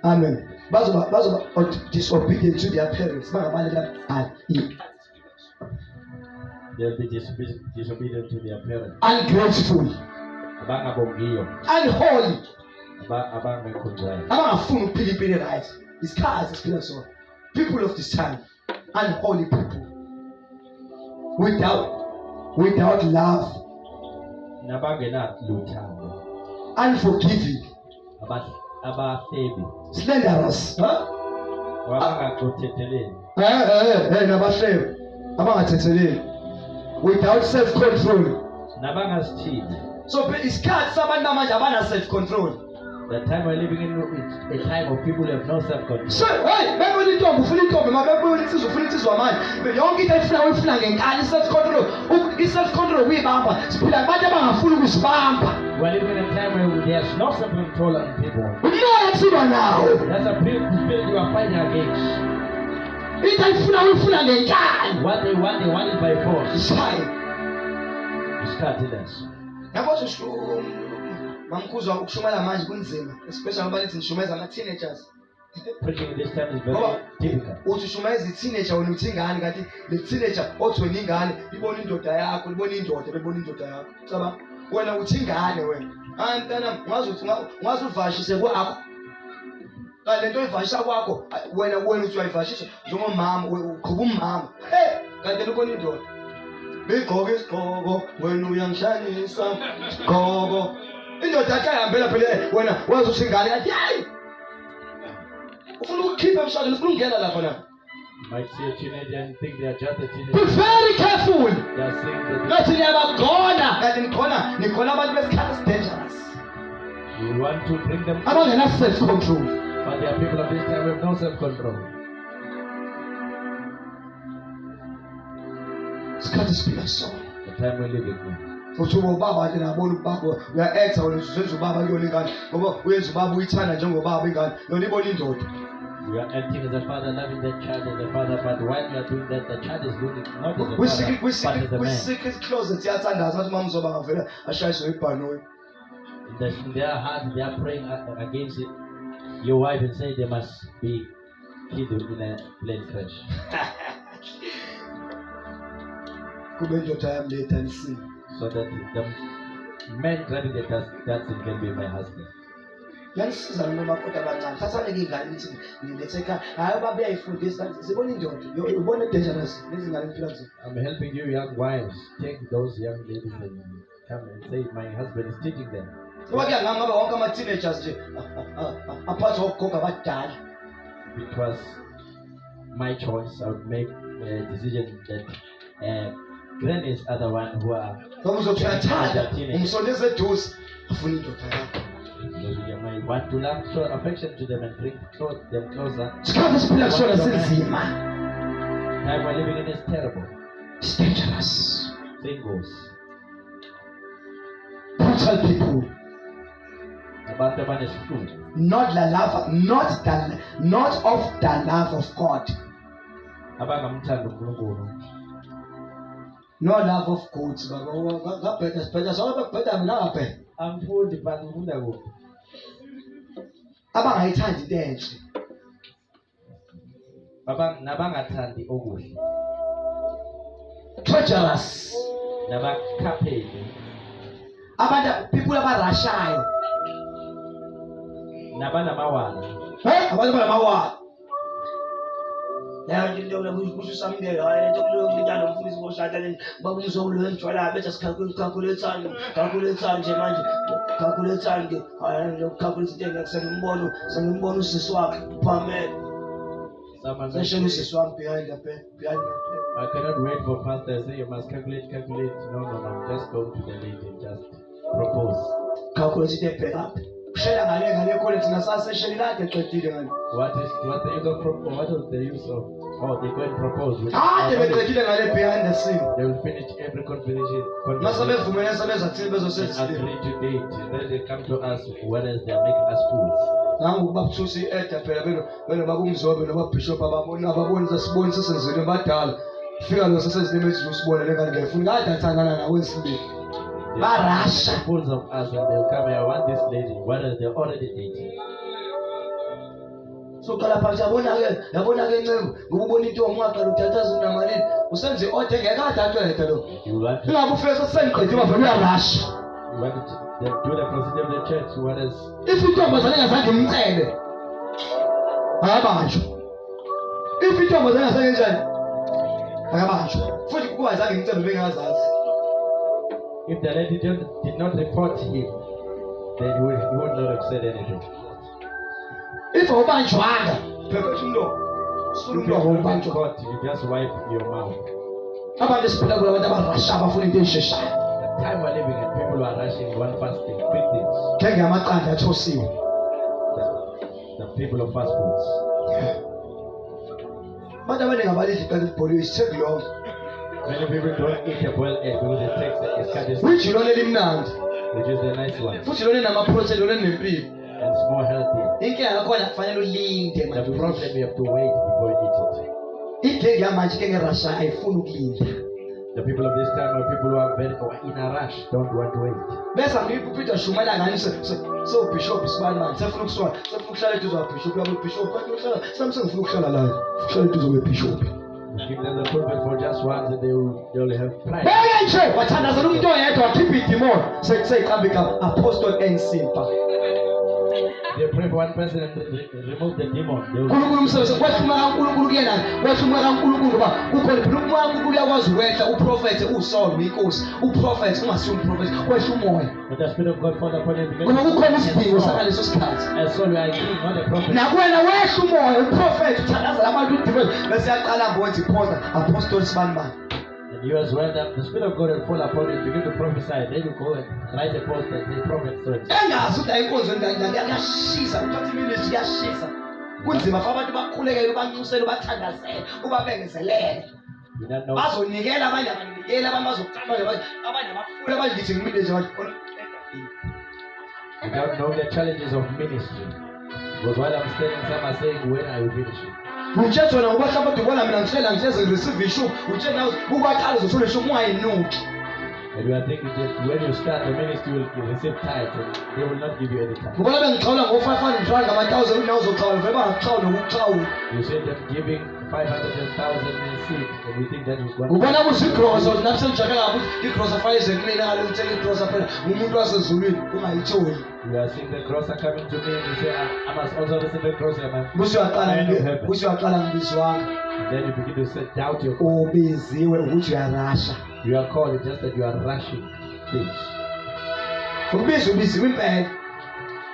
Amen. Bazoba disobedient to their parents. They'll be disobedient to their parents. Ungrateful. Unholy. Right. These cars is so. People of this time, unholy people. Without love. Unforgiving. Slanderous. Without self-control. So it's called someone that self-control. The time we're living in is a time of people who have no self-control. So, hey, self-control. We're living in a time where there's no self-control on people. That's a spirit you are fighting against. What they want it by force. It's time. It's cartilage. Mamkuzwa ukushumela manje kunzima, especially ngoba nithi nishumeza ama-teenagers. Preaching this time is very difficult. Uthi shumeza i-teenager wena uthi ingane kanti le teenager othi wena ingane ibona indoda yakho, ibona indoda bebona indoda yakho. Saba wena uthi ingane wena. Mntana ngazi uvashise kwakho. Kanti lento oyivashisa kwakho wena uthi uyayivashisa njengomama uqhuba umama. Kanti ubona indoda. Bigqoke isigqoko wena uyangishanisa. Gqoko. Indoda akayihambela phela wena wazi ukuthi ingane yathi hayi ufuna ukukhipha emshadweni ufuna ukungena lapha na. You might see a teenager and think they are just a teenager. Be very careful. They are saying that ngathi niyabagona kanti nikhona abantu besikhathi dangerous. You want to bring them abangena self-control. But there are people of this time who have no self-control. Isikhathi siphila kusona. The time we're living in. Uthuba ubaba nje nabona ubaba uya-acta wena uzenza ubaba kuyona ingane ngoba uyenza ubaba uyithanda njengobaba ingane yona ibona indoda. We are acting as a father, loving the child as a father, but while we are doing that, the child is looking not as a father, but as a man. Secret closet yathandaza bathi mama uzoba ngavela ashayiswe ibhanoyi. In their heart, they are praying against your wife and say they must be killed in a plane crash. Kube indoda yami le dancing. So that the man driving the dancing can be my husband. Yanisiza noma kodwa abancane thathane ingane nithi nilethe ekhaya hayi baba uyayifundisa sibona indoda ubona dangerous lezi ngane impilo zabo. I'm helping you young wives take those young ladies and come and say my husband is teaching them. Ngoba ke ngaba wonke ama-teenagers nje aphathwa okugoga abadala. Because my choice, I would make a decision that grannies are the one who are Ngoba uzokuyathanda umsondeze eduze afuna indoda yakho. because you might want to love, show affection to them and bring them closer. Isikhathi esiphila kusona sinzima. Time we're living in is terrible. It's dangerous. Singles. Brutal people. Abantu abanesihluku. Not of the love of God. Abangamthanda uNkulunkulu. No love of goods. Ngabheda sobabheda mina ngaphe. Amfundi but ufunda kuphi? Abangayithandi into enhle. Nabangathandi okuhle. Treacherous. Nabakhapheli. People abarashayo. Nabanamawala. Abantu abanamawala. Ya nje nje kusho samindelo hayi into kuleyo ngidala umfundisi ngoshada le babuzo kulo njwala bethe calculate nje manje calculate ke hayi lo calculate into sengimbona usisi wakhe Pamela session usisi wami behind me. I cannot wait for pastor say you must calculate. No. Just go to the lady and just propose. Calculate it back up. Shela ngale college nasa session lakhe qedile ngale. What was the use of? Oh, they go and propose. They beqedile ngale behind the scene. They will finish every conversation. Mase bevumela sebezathini bezosenza Agree to date. And then they come to us whereas they are making us fools. Nangu babuthusi eda phela beno bakumzobe nobabishop ababoni sasiboni sesenzele badala. Fika lo sesenzele manje usibona lengane ngiyafuna kade athandana nawe esibili. Barasha. Fools of us and they'll come here. I want this lady whereas they're already dating. So kala phansi yabona ke ncembu ngoba ubona into omwaka luthathaza unamalini usenze ode ngeke adatwe yedwa lo. Ingabe ufesa sengiqedile bavele uyarasha. You want to do the procedure of the church whereas If intombazane engazange imcele akabanjwa. If intombazane engazange njani akabanjwa. Futhi kuba azange imcele bengazazi. if the lady did not report him, then he would not have said anything. If awubanjwanga phephetha umlomo. If Sulu you umlomo have been awubanjwa. caught, you just wipe your mouth. Abantu esiphila kulo abantu abarasha abafuna into esheshayo. The time we're living in, people are rushing one fast thing, quick things. Ngeke amaqanda athosiwe. The people of fast foods. Abantu abaningi abalidla iqanda libholiwe take long. Many people don't eat a boiled egg because it takes a Scottish, Which ilona elimnandi. which is the nice one Futhi ilona enamaprotein ilona enempilo. and it's more healthy. Inkinga yakhona kufanele ulinde The manje. problem you have to wait before you eat it. Inkinga yamanje ke ngerasha ayifuni ukulinda. The people of this time are people who are very in a rush, don't want to wait. Besa ngipupita shumana ngani so bishop isibani manje sefuna ukuswa sefuna ukuhlala eduze kwa bishop yabo bishop kanti uhlala sengifuna ukuhlala la ukuhlala eduze kwe bishop. Give them the pulpit for just once and they will have pride. Beke nje wathandaza umuntu oyedwa wakhipha idemon seyiqhambeka apostle ensimpa. They pray for one person and remove the demon. They will uNkulunkulu umsebenzi kwahluma kaNkulunkulu kuyena kwahluma kaNkulunkulu ngoba kukhona phela umoya kaNkulunkulu uyakwazi ukwehla uprofete uSaul uyinkosi uprofete ungasiyo umprofete kwehla umoya but the spirit of God fall upon him because ngoba kukhona isidingo sakaleso sikhathi as Saul, you are a king, not a prophet. nakwena wehla umoya uprofete uthandaza abantu udimoni bese yaqala ngokwenza iphosa apostoli sibanibani. And you as well, the spirit of God will fall upon you, begin to prophesy. Then you go and write a post and say, prophet, so and so. engazi ukuthi ayinkonzo kuyashisa uthatha iministry kuyashisa kunzima fa abantu bakhulekele ubancusele ubathandazele ubabengezelele You don't know. bazonikela abanye abanikeli abantu bazoqala abanye abafuna abangithi ngimile nje abantu You don't know the challenges of ministry. Because while I'm standing, some are saying, when are you finishing? utshethe wena ngoba mhlawumbe ubona mina ngihlele ngihleze ngireceive ishuku utshe nawe ukwaqala uzothola ishuku ungayinuki. And you are thinking that when you start the ministry, you will receive tithes and they will not give you any tithes. Ngoba bengixhawula ngo-500 rand ngama-1000 nawe uzoxhawula vele bangakuxhawula nokukuxhawula. You say them giving 500,000 in seed, and we think that is one. Ubona kuthi igrosa nathi senijake kabi ukuthi igrosa fanele izekulina ngale ngithenge igrosa phela umuntu wasezulwini ungayitholi. You are seeing the crosser coming to me and you say, I must also receive the crosser. Busiyaqala ngibizwanga. And then you begin to say, doubt your call. Ubiziwe ukuthi uyarasha. You are called, it's just that you are rushing things. Ubiziwe impela.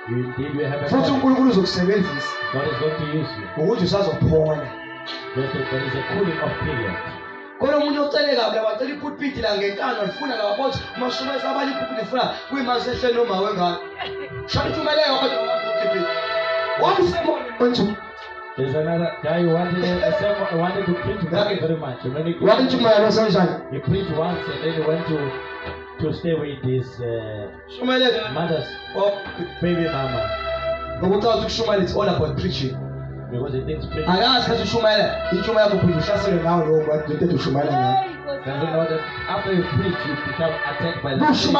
You indeed will have a Futhi call. uNkulunkulu uzokusebenzisa God is going to use you. ukuthi usazophola. Just that there is a cooling off period. Khona umuntu ocele kabi abacela ipulpit la ngenkani walifuna la wabothi umashumayela abanye ipulpit lifuna kuyimase ehle noma wengane. Shaya umeleko kodwa wabukiphi. Wamsemo There's another guy who wanted to preach very much. And when he preached once and then he went to stay with his mother's baby mama. It's all about preaching. Because he thinks preaching. Doesn't know that after you preach, you become attacked by the message you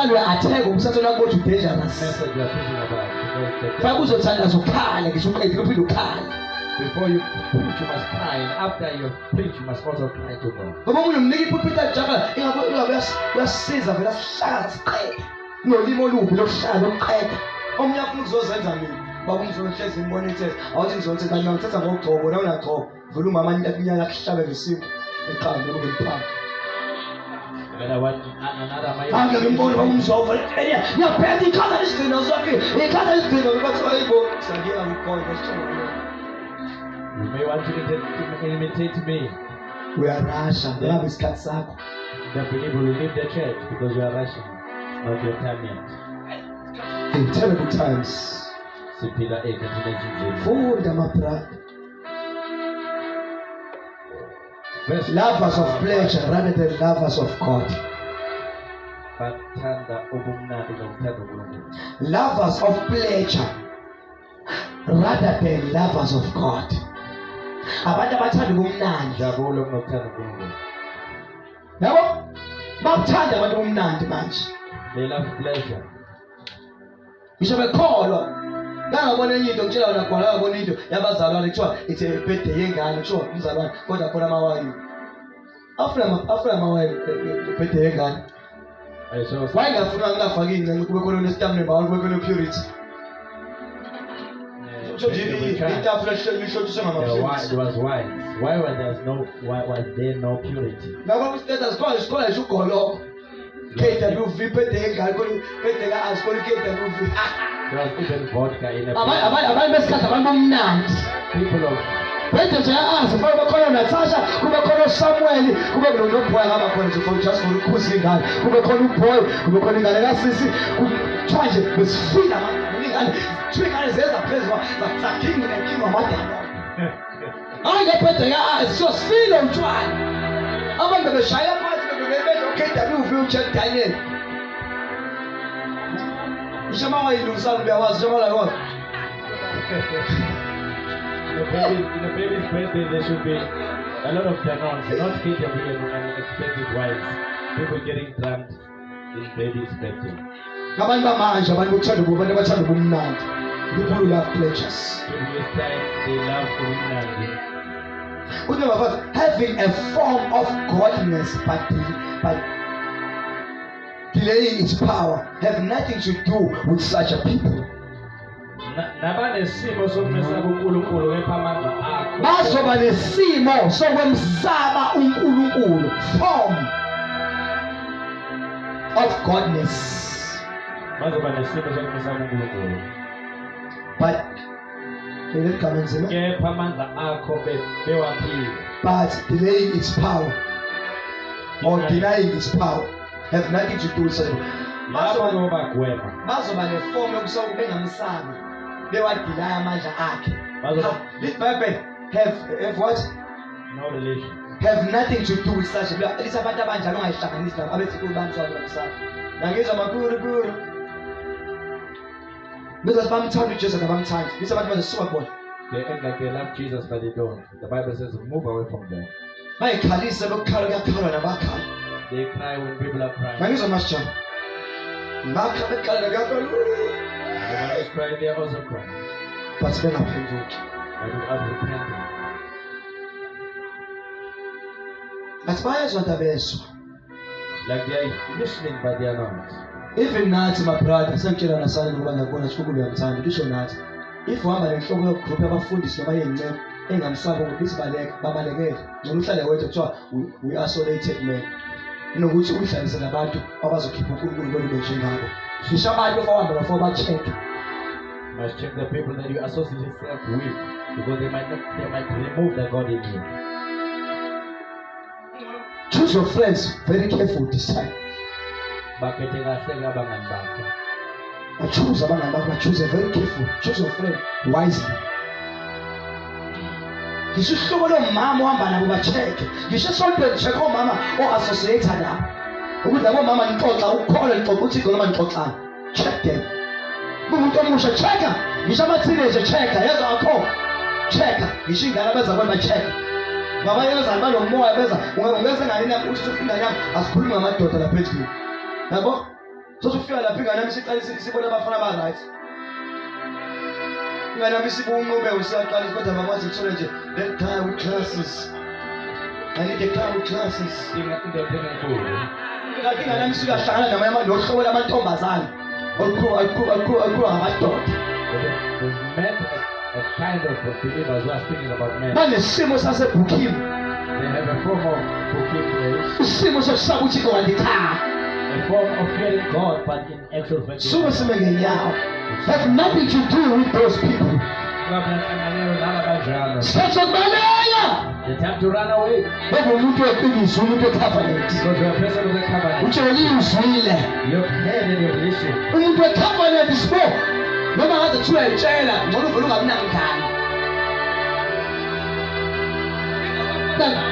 are preaching about. Before you preach, you must cry, and after you preach, you must also cry to God. You may want to imitate me. We are Russian. The believer will leave the church because you are Russian. It's not your time yet. In terrible times. Lovers of pleasure rather than lovers of God. Lovers of pleasure rather than lovers of God. Abantu abathanda ubumnandi. Yabo? Bathanda abantu ubumnandi manje. They love pleasure. Ngisho bekholwa. Ngangabona enye into ngitshela wona khona ngabona into yabazalwane kuthiwa it's a birthday yengane kuthiwa umzalwane kodwa khona amawayini. After amawayini birthday yengane. Why ngafuna ngingafaki ingcenye kube khona nestamina bawo kube khona purity. It was wise. Why was there no purity? There was even vodka in a people of in a baby's birthday, there should be a lot of danons, not KW and expensive wives. People getting drunk in baby's birthday. People who love pleasures. In this time, they love having a form of godliness but delaying its power have nothing to do with such a people. Bazoba nesimo sokwemsaba uNkulunkulu, form of godliness. But delaying its power or denying its power have nothing to do with such a people. Bazoba neform yokusoka bengamsami. They were deny amandla akhe. This Bible have what? No relation. Have nothing to do with such a people. Lisa abantu abanjalo ongayihlanganisi labo abesikulu bamthwala bamsana. Ngangizwa makhulu. Because bamthanda uJesu kabamthandi. Lisa abantu bazosuka bona. They act like they love Jesus but they don't. The Bible says move away from them. Bayikhalisa lokukhala kuyakhalwa nabakhala. They cry when people are crying. Ngangizwa masijana. Bakhala bekhala kuyakhalwa. The man is crying, they are also crying. But bengaphenduki. But without repenting. But bayezwa ndabezwa. Like they are listening but they are not. Even nathi my brother sengitshela nasana ngoba ngiyabona sikubulu yamthanda lisho nathi if uhamba nenhloko yogroup yabafundisi noma yengcebo engamsaba ukuthi babalekele noma uhlale wedwa kuthiwa we isolated men inokuthi uhlalise nabantu abazokhipha uNkulunkulu kwenye njengabo. Ngisho abantu abahamba bafo ba-check must check the people that you associate yourself with, because they might remove the God in you. Choose your friends very careful this time. Bakhethe kahle abangani bakho. Choose abangani bakho, choose very careful. Choose your friend wisely. Ngisho uhlobo lomama ohamba nabo ba-check. Ngisho esontweni check omama o-associate nabo. Ukuthi labo mama nixoxa ukhona nixoxa uThixo noma nixoxana. Check them. Umuntu omusha checka. Ngisho ama-teenager checka. Yezwa akho. Checka. Ngisho ingane abeza kwena checka. Ngabanye bezana balomoya beza ungeze ngani lapho uthi ufika yami asikhuluma ngamadoda lapha endlini. Yabo? Sothi ufika lapha ingane yami siqala sibona abafana ba-right. Ingane yami sibunqobe usiyaqala kodwa mamazi kuthole nje that guy with glasses. I need a guy with glasses. Kanti ingane yami sikahlangana namanye nohlobo lamantombazane. Olukhulu ngamadoda. Men, a kind of believers who are speaking about men. Banesimo saseBhukini. They have a form of forgiving grace, Isimo sokusaba uThixo kanti cha. a form of fearing God, but in actual fact, Suke sime ngenyawo. Have nothing to do with those people. Sekubaleka. the time to run away. Umuntu weqiniso, umuntu wecovenant. Because you are a person of the covenant. Utsheliwe uzwile. You have heard and you have listened. Umuntu wecovenant sibo. Noma ngaze kuthiwa yitshela, ngcono uvele ungabinangani.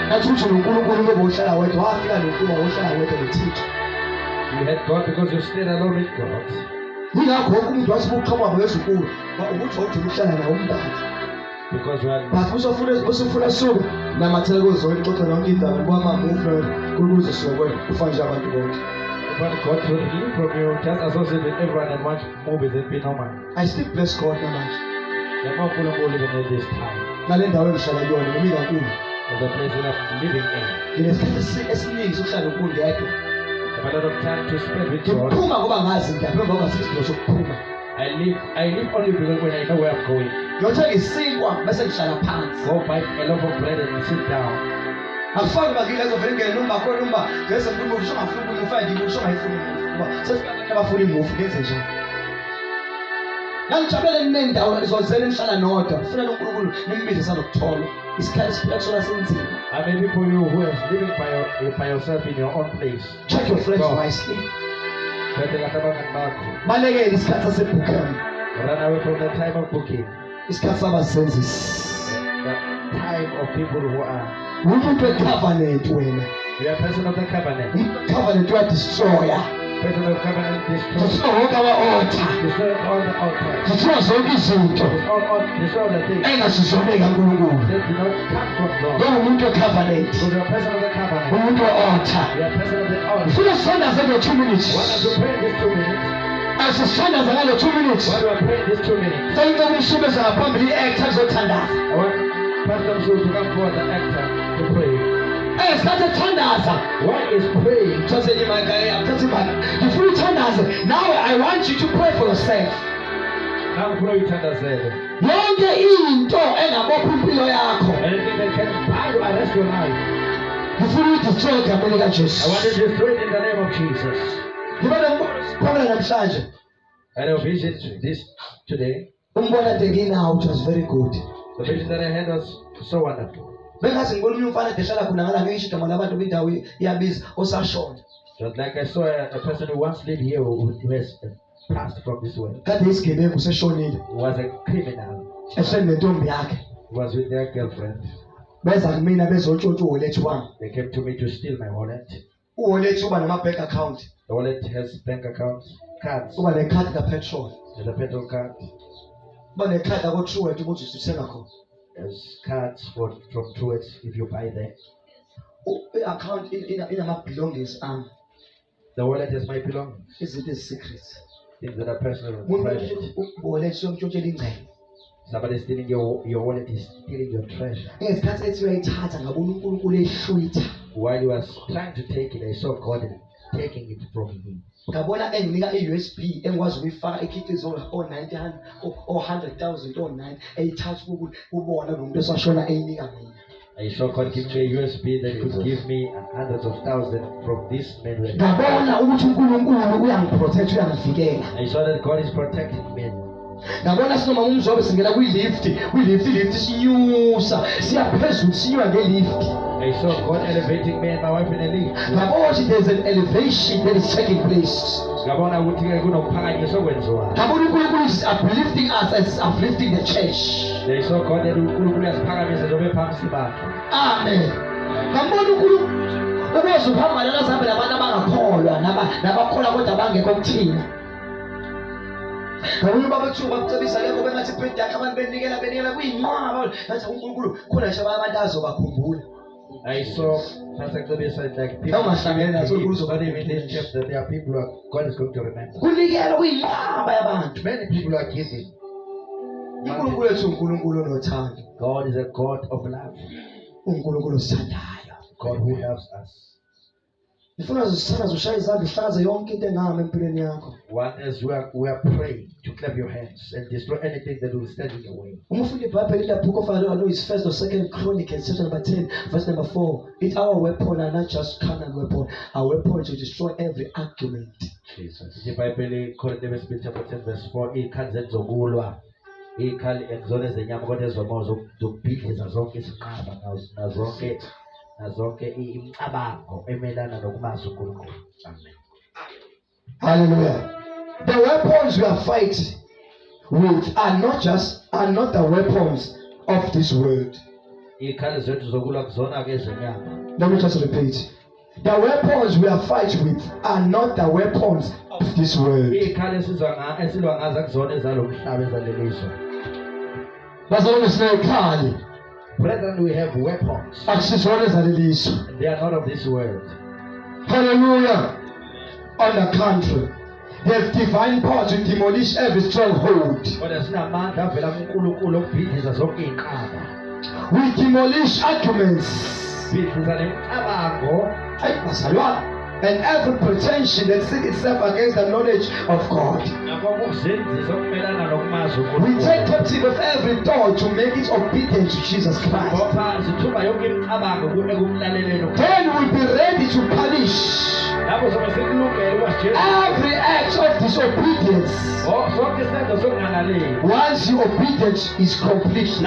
Nathi uthi uNkulunkulu ngoba uhlala wedwa, wafika noNkulunkulu uhlala wedwa noThixo. You had God because you stayed alone with God. Yingakho wonke umuntu wasibuka uqhamuka ngezinkulu, ukuthi wawuthi uhlala nawo umntana. Because you are But usufuna suku namathela kuzona ixoxa yonke indaba kwama-movement ukuze sizokwena ufane nje abantu bonke. want God to relieve from you, just associate with everyone and watch movies and be normal. I still bless God namanje. You're not living in this time. Ngale ndawo engihlala kuyona noma ikakhulu. Of the place that I'm living in. Nginesikhathi esiningi sokuhlala noNkulunkulu ngedwa. I have a lot of time to spend with God. Ngiphuma ngoba ngazi ngiyaphi ngoba sisidingo sokuphuma. I live only because when I know where I'm going. Ngiyothenga isinkwa bese ngihlala phansi. Go buy a loaf of bread and sit down. Akufani bakile ezovele ngene noma khona noma ngese ngikhuluma usho ngafuna umufa ngimusho ngayifuna umufa. Sefika abantu abafuna imufa ngenze njani? Ngijabulele nendawo izozela emhlala nodwa. Ufuna noNkulunkulu nimbize sanokuthola. Isikhathi siphila kusona senzima. I may be for you who is living by yourself in your own place. Check your friends wisely. Balekele isikhathi saseBhukini. Run away from the time of booking. Isikhathi sabasenzisi. The time of people who are. Umuntu wecovenant wena. You are a person of the covenant. Covenant uyadestroya. Person of covenant destroy. Destroy wonke ama-altar. Destroy all the altars. Destroy zonke izinto Destroy all the things engasizoneka uNkulunkulu. that do not come from God. Ngoba umuntu wecovenant. Because you are a person of the covenant. Umuntu we-altar. You are a person of the altar. Ufuna sithandaze ngo 2 minutes. Why don't you pray these 2 minutes? Asithandaze ngalo 2 minutes. Why do I pray these 2 minutes? Sengicela ushubeza ngaphambili i-actor kuzothandaza. I want Pastor Mzobe to come forward, the actor, to pray. Sikhathi ethandaza. Why is praying? Thathe imali yami. Ngifuna uthandaze. Now I want you to pray for yourself. Now I'm going to tell Yonke into engabopha impilo yakho. anything that can buy you arrest your life. Ngifuna udestroy egameni I want likaJesu. to destroy it in the name of Jesus. Ngibona umbono namhlanje. I have vision this today. Umbono ade nginawo it was very good. The vision that I had was so wonderful. Bengathi ngibona umuntu umfana edehlala khona ngala ngisho igama labantu bendawo iyabiza osashona. Just like I saw a person who once lived here who has passed from this world. Kade isigebengu seshonile. Was a criminal. Ehleli nentombi yakhe. Was with their girlfriend. Beza kumina bezontshontsha uwallet wami. They came to me to steal my wallet. Uwallet uba nama bank account. The wallet has bank accounts, cards, Uba necard kapetrol. there's a petrol card, Uba necard ako Truworth ukuthi usithenga khona. there's cards from Truworth if you buy there. I-account inama belongings ami. The wallet has my belongings, Izinto ezisecrets. things that are personal and private. Uwallet uyomtshontshela ingcebo. Somebody stealing your wallet is stealing your treasure. Ngesikhathi ethi uyayithatha ngabona uNkulunkulu ehlwitha. While you was trying to take it, I saw God taking it from him. Ngabona enginika i-USB engikwazi ukuyifaka ikhiqizo o-90 o-100,000 o-9 eyithatha ubona lo muntu esashona eyinika mina. I saw God give me a USB that could give me hundreds of thousands from this man. Ngabona ukuthi uNkulunkulu uyangiprotect uyangivikela. I saw that God is protecting me. Ngabona sinoma umzobe singena kwi-lift sinyusa siya phezulu sinyuka nge-lift. I saw God elevating me and my wife in a lift. Ngabona there's an elevation that is taking place. Ngabona ukuthi ke kunokuphakanyiswa okwenziwayo. Ngabona uNkulunkulu is uplifting us as uplifting the church. I saw God that uNkulunkulu uyasiphakamisa njengoba ephakamise bakhe. Amen. Ngabona uNkulunkulu ukwazi ukuhamba lana sabe labantu abangakholwa nabakholwa kodwa bangekho kuthina. Ngabona babethu bakucebisa leko bengathi ibhedi yakhe abantu benikela kuyinqwaba ngathi uNkulunkulu khona nje abantu azobakhumbula. I saw Pastor Mzobe said like people in this church that there are people who God is going to remember. Kunikela kuyinqwaba yabantu. Many people are giving. uNkulunkulu wethu uNkulunkulu onothando. God is a God of love. uNkulunkulu osithandayo. God who loves us. Ngifuna uzisana ushaya izandla uhlaze yonke into engami empilweni yakho. One as we are praying to clap your hands and destroy anything that will stand in your way. Uma ufunda iBhayibheli in the book of Isaiah is 1st or 2nd Chronicles chapter number 10 verse number 4. It's our weapon and not just carnal weapon. Our weapon to destroy every argument. Jesus. iBhayibheli Chronicles chapter 10 verse 4 ikhali zezokulwa. Ikhali ekuzona zenyama kodwa ezomoya zokubhidliza zonke izinqaba nazonke imicabango emelana nokumazi uNkulunkulu. Amen. Hallelujah. The weapons we are fighting with are not the weapons of this world. Ikhali zethu zokulwa kuzona ke zenyama. Let me just repeat. The weapons we are fighting with are not the weapons of this world. Ikhali esilwa ngazo kuzona ezalomhlaba ezalelizwe. Bazalwane sinekhali. Brethren, we have weapons. Akusizona ezalelizwe. They are not of this world. Hallelujah. On the contrary, they have divine power to demolish every stronghold. Kodwa sinamandla avela kuNkulunkulu okubhidliza zonke izinqaba. We demolish arguments. Bhidliza nemicabango. Bazalwane. And every pretension that sets itself against the knowledge of God. We take captive of every thought to make it obedient to Jesus Christ. Then we'll be ready to punish every act of disobedience. Once your obedience is complete. So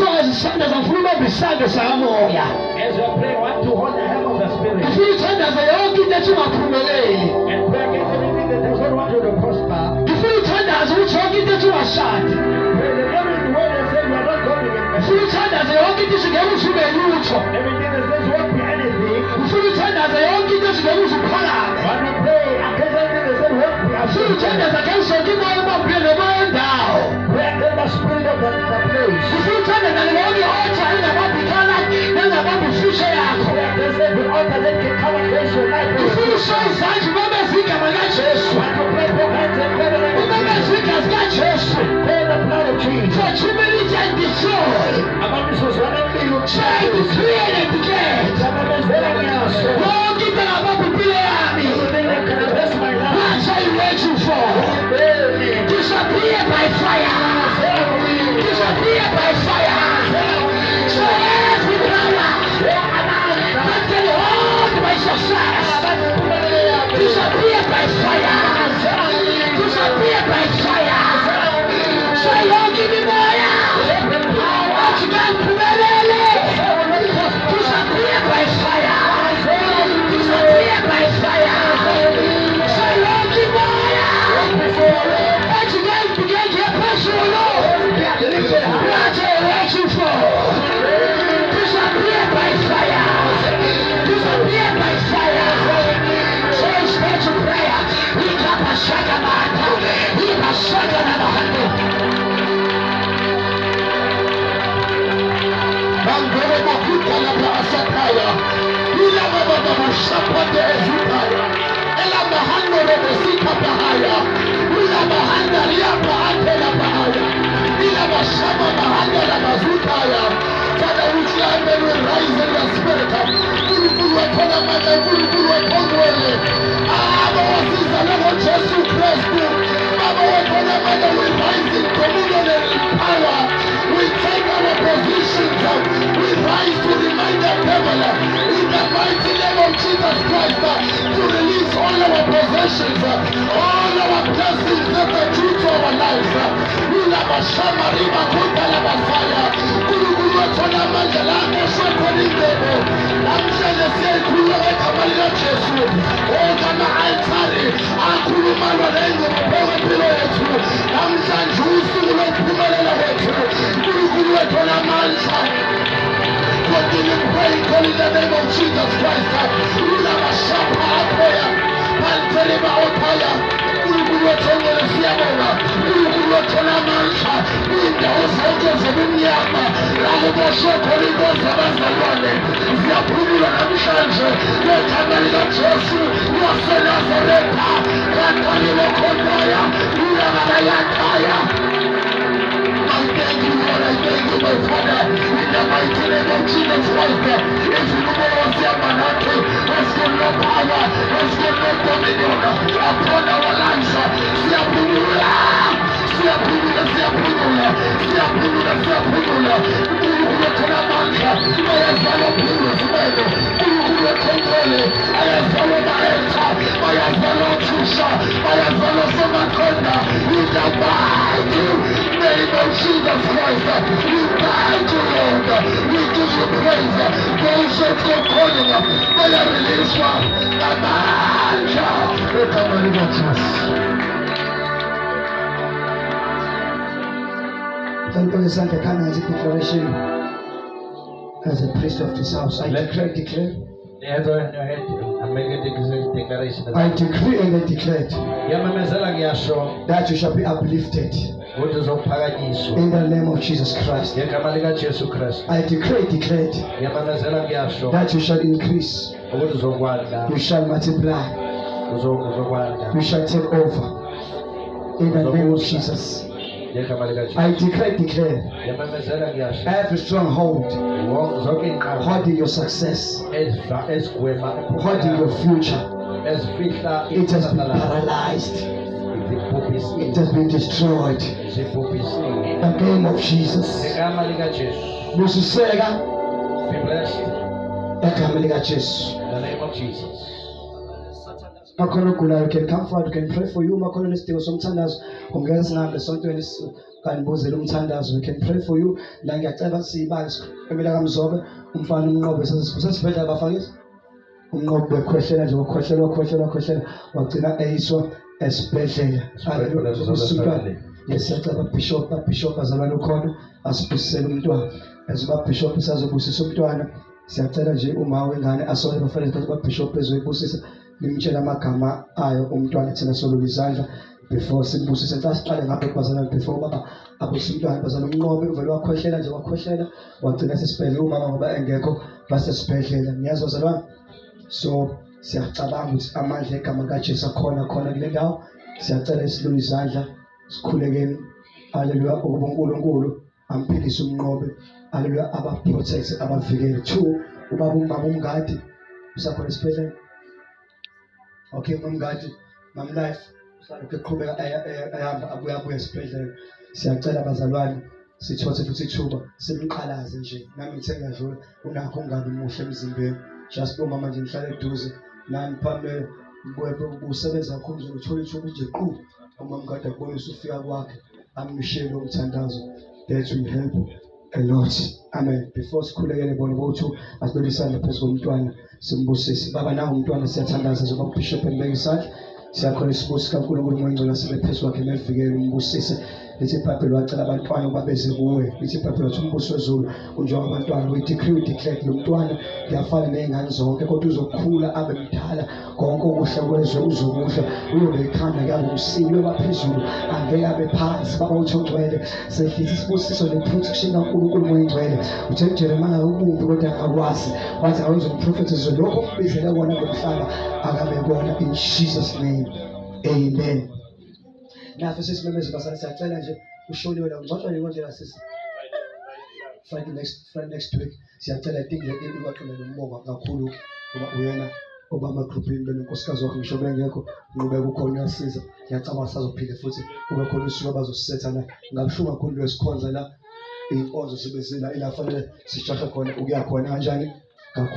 as the Son of Fulham beside the Samoya. As we are praying, want to hold the hem of the Spirit. If you turn as a young kid that you are pruning, and pray against anything that does not want you to prosper. If you turn as a young kid that you are sad, pray that every word that says you are not going in. If you turn as a young kid that you get to be neutral, everything that says won't be anything. If you turn as a young kid that you get to power, when we pray against anything that says won't be. If you turn as against something more about being a man down, pray against the spirit of the place. If you turn as a young kid altar and about the color, then about the future. They say the altar that can come against your life. If you show inside, you remember think I'm not Jesus. When you pray for hands and pray the remember think I'm not Jesus. Pray the blood of Jesus. For humility and destroy. Among this was one of you try to create and declare. Don't give them about the army. What are you waiting for? Disappear by fire. Disappear by fire. So every power that can hold my success. Disappear by fire. Disappear by fire. So you give me more. What you got to disappear by fire. Disappear by fire. So you give me more. What you got to get your personal law. What are you waiting for? Disappear by fire. Disappear by fire. So it's meant to prayer. We got a second man. We got a second man. Mangere mafuta la brasataya. Ila baba mashapate ezutaya. Ela mahando robosika bahaya. Ila mahanda liapa ate la bahaya. Ila mashama mahanda la bazutaya. Father, we climb and we rise in the spirit. Ulukulu wakona mata, ulukulu wakongwele. Aba wasisa levo Jesu Kristu. Aba wakona mata, we rise in communion and power. We take our positions. We rise to remind the devil in the mighty name of Jesus Christ to release all our possessions, all our blessings that the Shamariba Kundala Basaya, Guru Tonamanda Langa Shakolindebo, Lamshana Sekula Kamalina Jesu, Ogama Altari, Akulumalo Rengo, Power Pilotu, Lamshan Jusu, Pumalela Wetu, Guru Tonamanta. Continue praying, call in the name of Jesus Christ. Rula Mashapa Apoya, Panteleba Otaya, Uru Tonga Siamona, Uru Tonamanta, Winda Osangos of Unyama, Rago Shokoligo Sabazalone, Ziapumula Amshanje, Yotamaliga Jesu, Yosela Zoreta, Rakalimo Kondaya, Rula Malayakaya. I thank you, Lord. I thank you, my Father. In the mighty name of Jesus Christ. If you know what's your manate, let's get no power, let's get no dominion upon our lives. See a pumula, see a pumula, see a pumula, see a pumula, see a pumula. Uru Tonamanta, I am follow Pumula Smego, Uru Tongole, I am follow Maeta, I am follow Tusha, I am follow Somakonda, in the mighty name of Jesus Christ, we thank you, Lord. We give you praise. Those who are calling, may I release one. Don't understand the kind of declaration as a priest of this house. I declare. Hands on your head and make a declaration. I decree and I declare that you shall be uplifted in the name of Jesus Christ. I decree and declare that you shall increase, you shall multiply, you shall take over in the name of Jesus. I declare every stronghold holding your success, holding your future, it has been paralyzed, it has been destroyed in the name of Jesus. Be blessed in the name of Jesus. Makhona ogulayo, you can come forward, you can pray for you. Makhona nesidingo somthandazo, ungeza singahambe esontweni kanibuzele umthandazo, we can pray for you. La ngiyacela sibali emela kaMzobe, umfana umnqobe sesibhedlela bafakisa umnqobe bekhwehlela nje ukhohlela wagcina eyiswa esibhedlela. Yes, siyacela bishop azalwane ukhona asibusisele umntwana, ezoba bishop sazobusisa umntwana. Siyacela nje uma wengane asole bafanele ukuthi bishop ezoyibusisa, limtshela amagama ayo umntwana thina solo izandla before simbusise. Mhlawumbe siqale ngapha bazalwane before baba abuse umntwana, bazalwane umnqobe uvele wakhohlela wagcina sesibhedlela, umama ngoba engekho basesibhedlela. Niyazi bazalwane, so siyacabanga ukuthi amandla egama kaJesu akhona kule ndawo. Siyacela isilule izandla sikhulekeni. Haleluya, ukuba uNkulunkulu amphilise umnqobe. Haleluya, abaprotect abavikele. 2, ubaba umama umngadi usakhona esibhedlela. Okay, umngadi mam life usalokhu eqhubeka ayahamba abuya esibhedlela. Siyacela bazalwane sithothe futhi ithuba simqhalaze nje. Nami ngithe ngiyadlula unakho ungabi muhle emzimbeni, just umama nje nihlale eduze nami phambi ubusebenza kakhulu nje uthola ithuba nje qhu umama umngadi akubonisa ufika kwakhe amshele umthandazo. That will help a lot. Amen. Before sikhulekele bona bothi asilolisana phezu komntwana simbusise. Baba nawo umntwana siyathandaza njengoba ubishop embeka isandla. Siyakhona isibusi kaNkulunkulu ngengcwele sibe phezu kwakhe nevikele umbusise. Lithi iBhayibheli wacela abantwana ukuba beze kuwe. Lithi iBhayibheli wathi umbuso wezulu unjengoba abantwana. We declare lo mntwana kuyafana nezingane zonke, kodwa uzokhula abe mdala, konke okuhle kwezwe uzokudla, uyobe ekhanda kuyabe umsiki uyoba phezulu, angeke abe phansi. Baba uthi ungcwele sehlisa isibusiso ne-protection kaNkulunkulu ngengcwele. Uthe uJeremiah ubumbi kodwa akakwazi, wathi awenze umprofethi ezwe lokho okubizele kona ngomhlaba akabe kona. In Jesus name, amen. Nafe sesimemeza basala siyacela nje ushoniwe la ngcwatshwa nje la sisi Friday next week. Siyacela idinge ibaxhumene umbonga kakhulu ngoba uyena obama groupini benkosikazi wakhe ngisho bengekho ngqubeka ukhona uyasiza. Ngiyacabanga sazophinde futhi kube khona usuku abazosetha la ngabushuka kakhulu lesikhonza la inkonzo sibezela ila fanele sijahe khona ukuya khona kanjani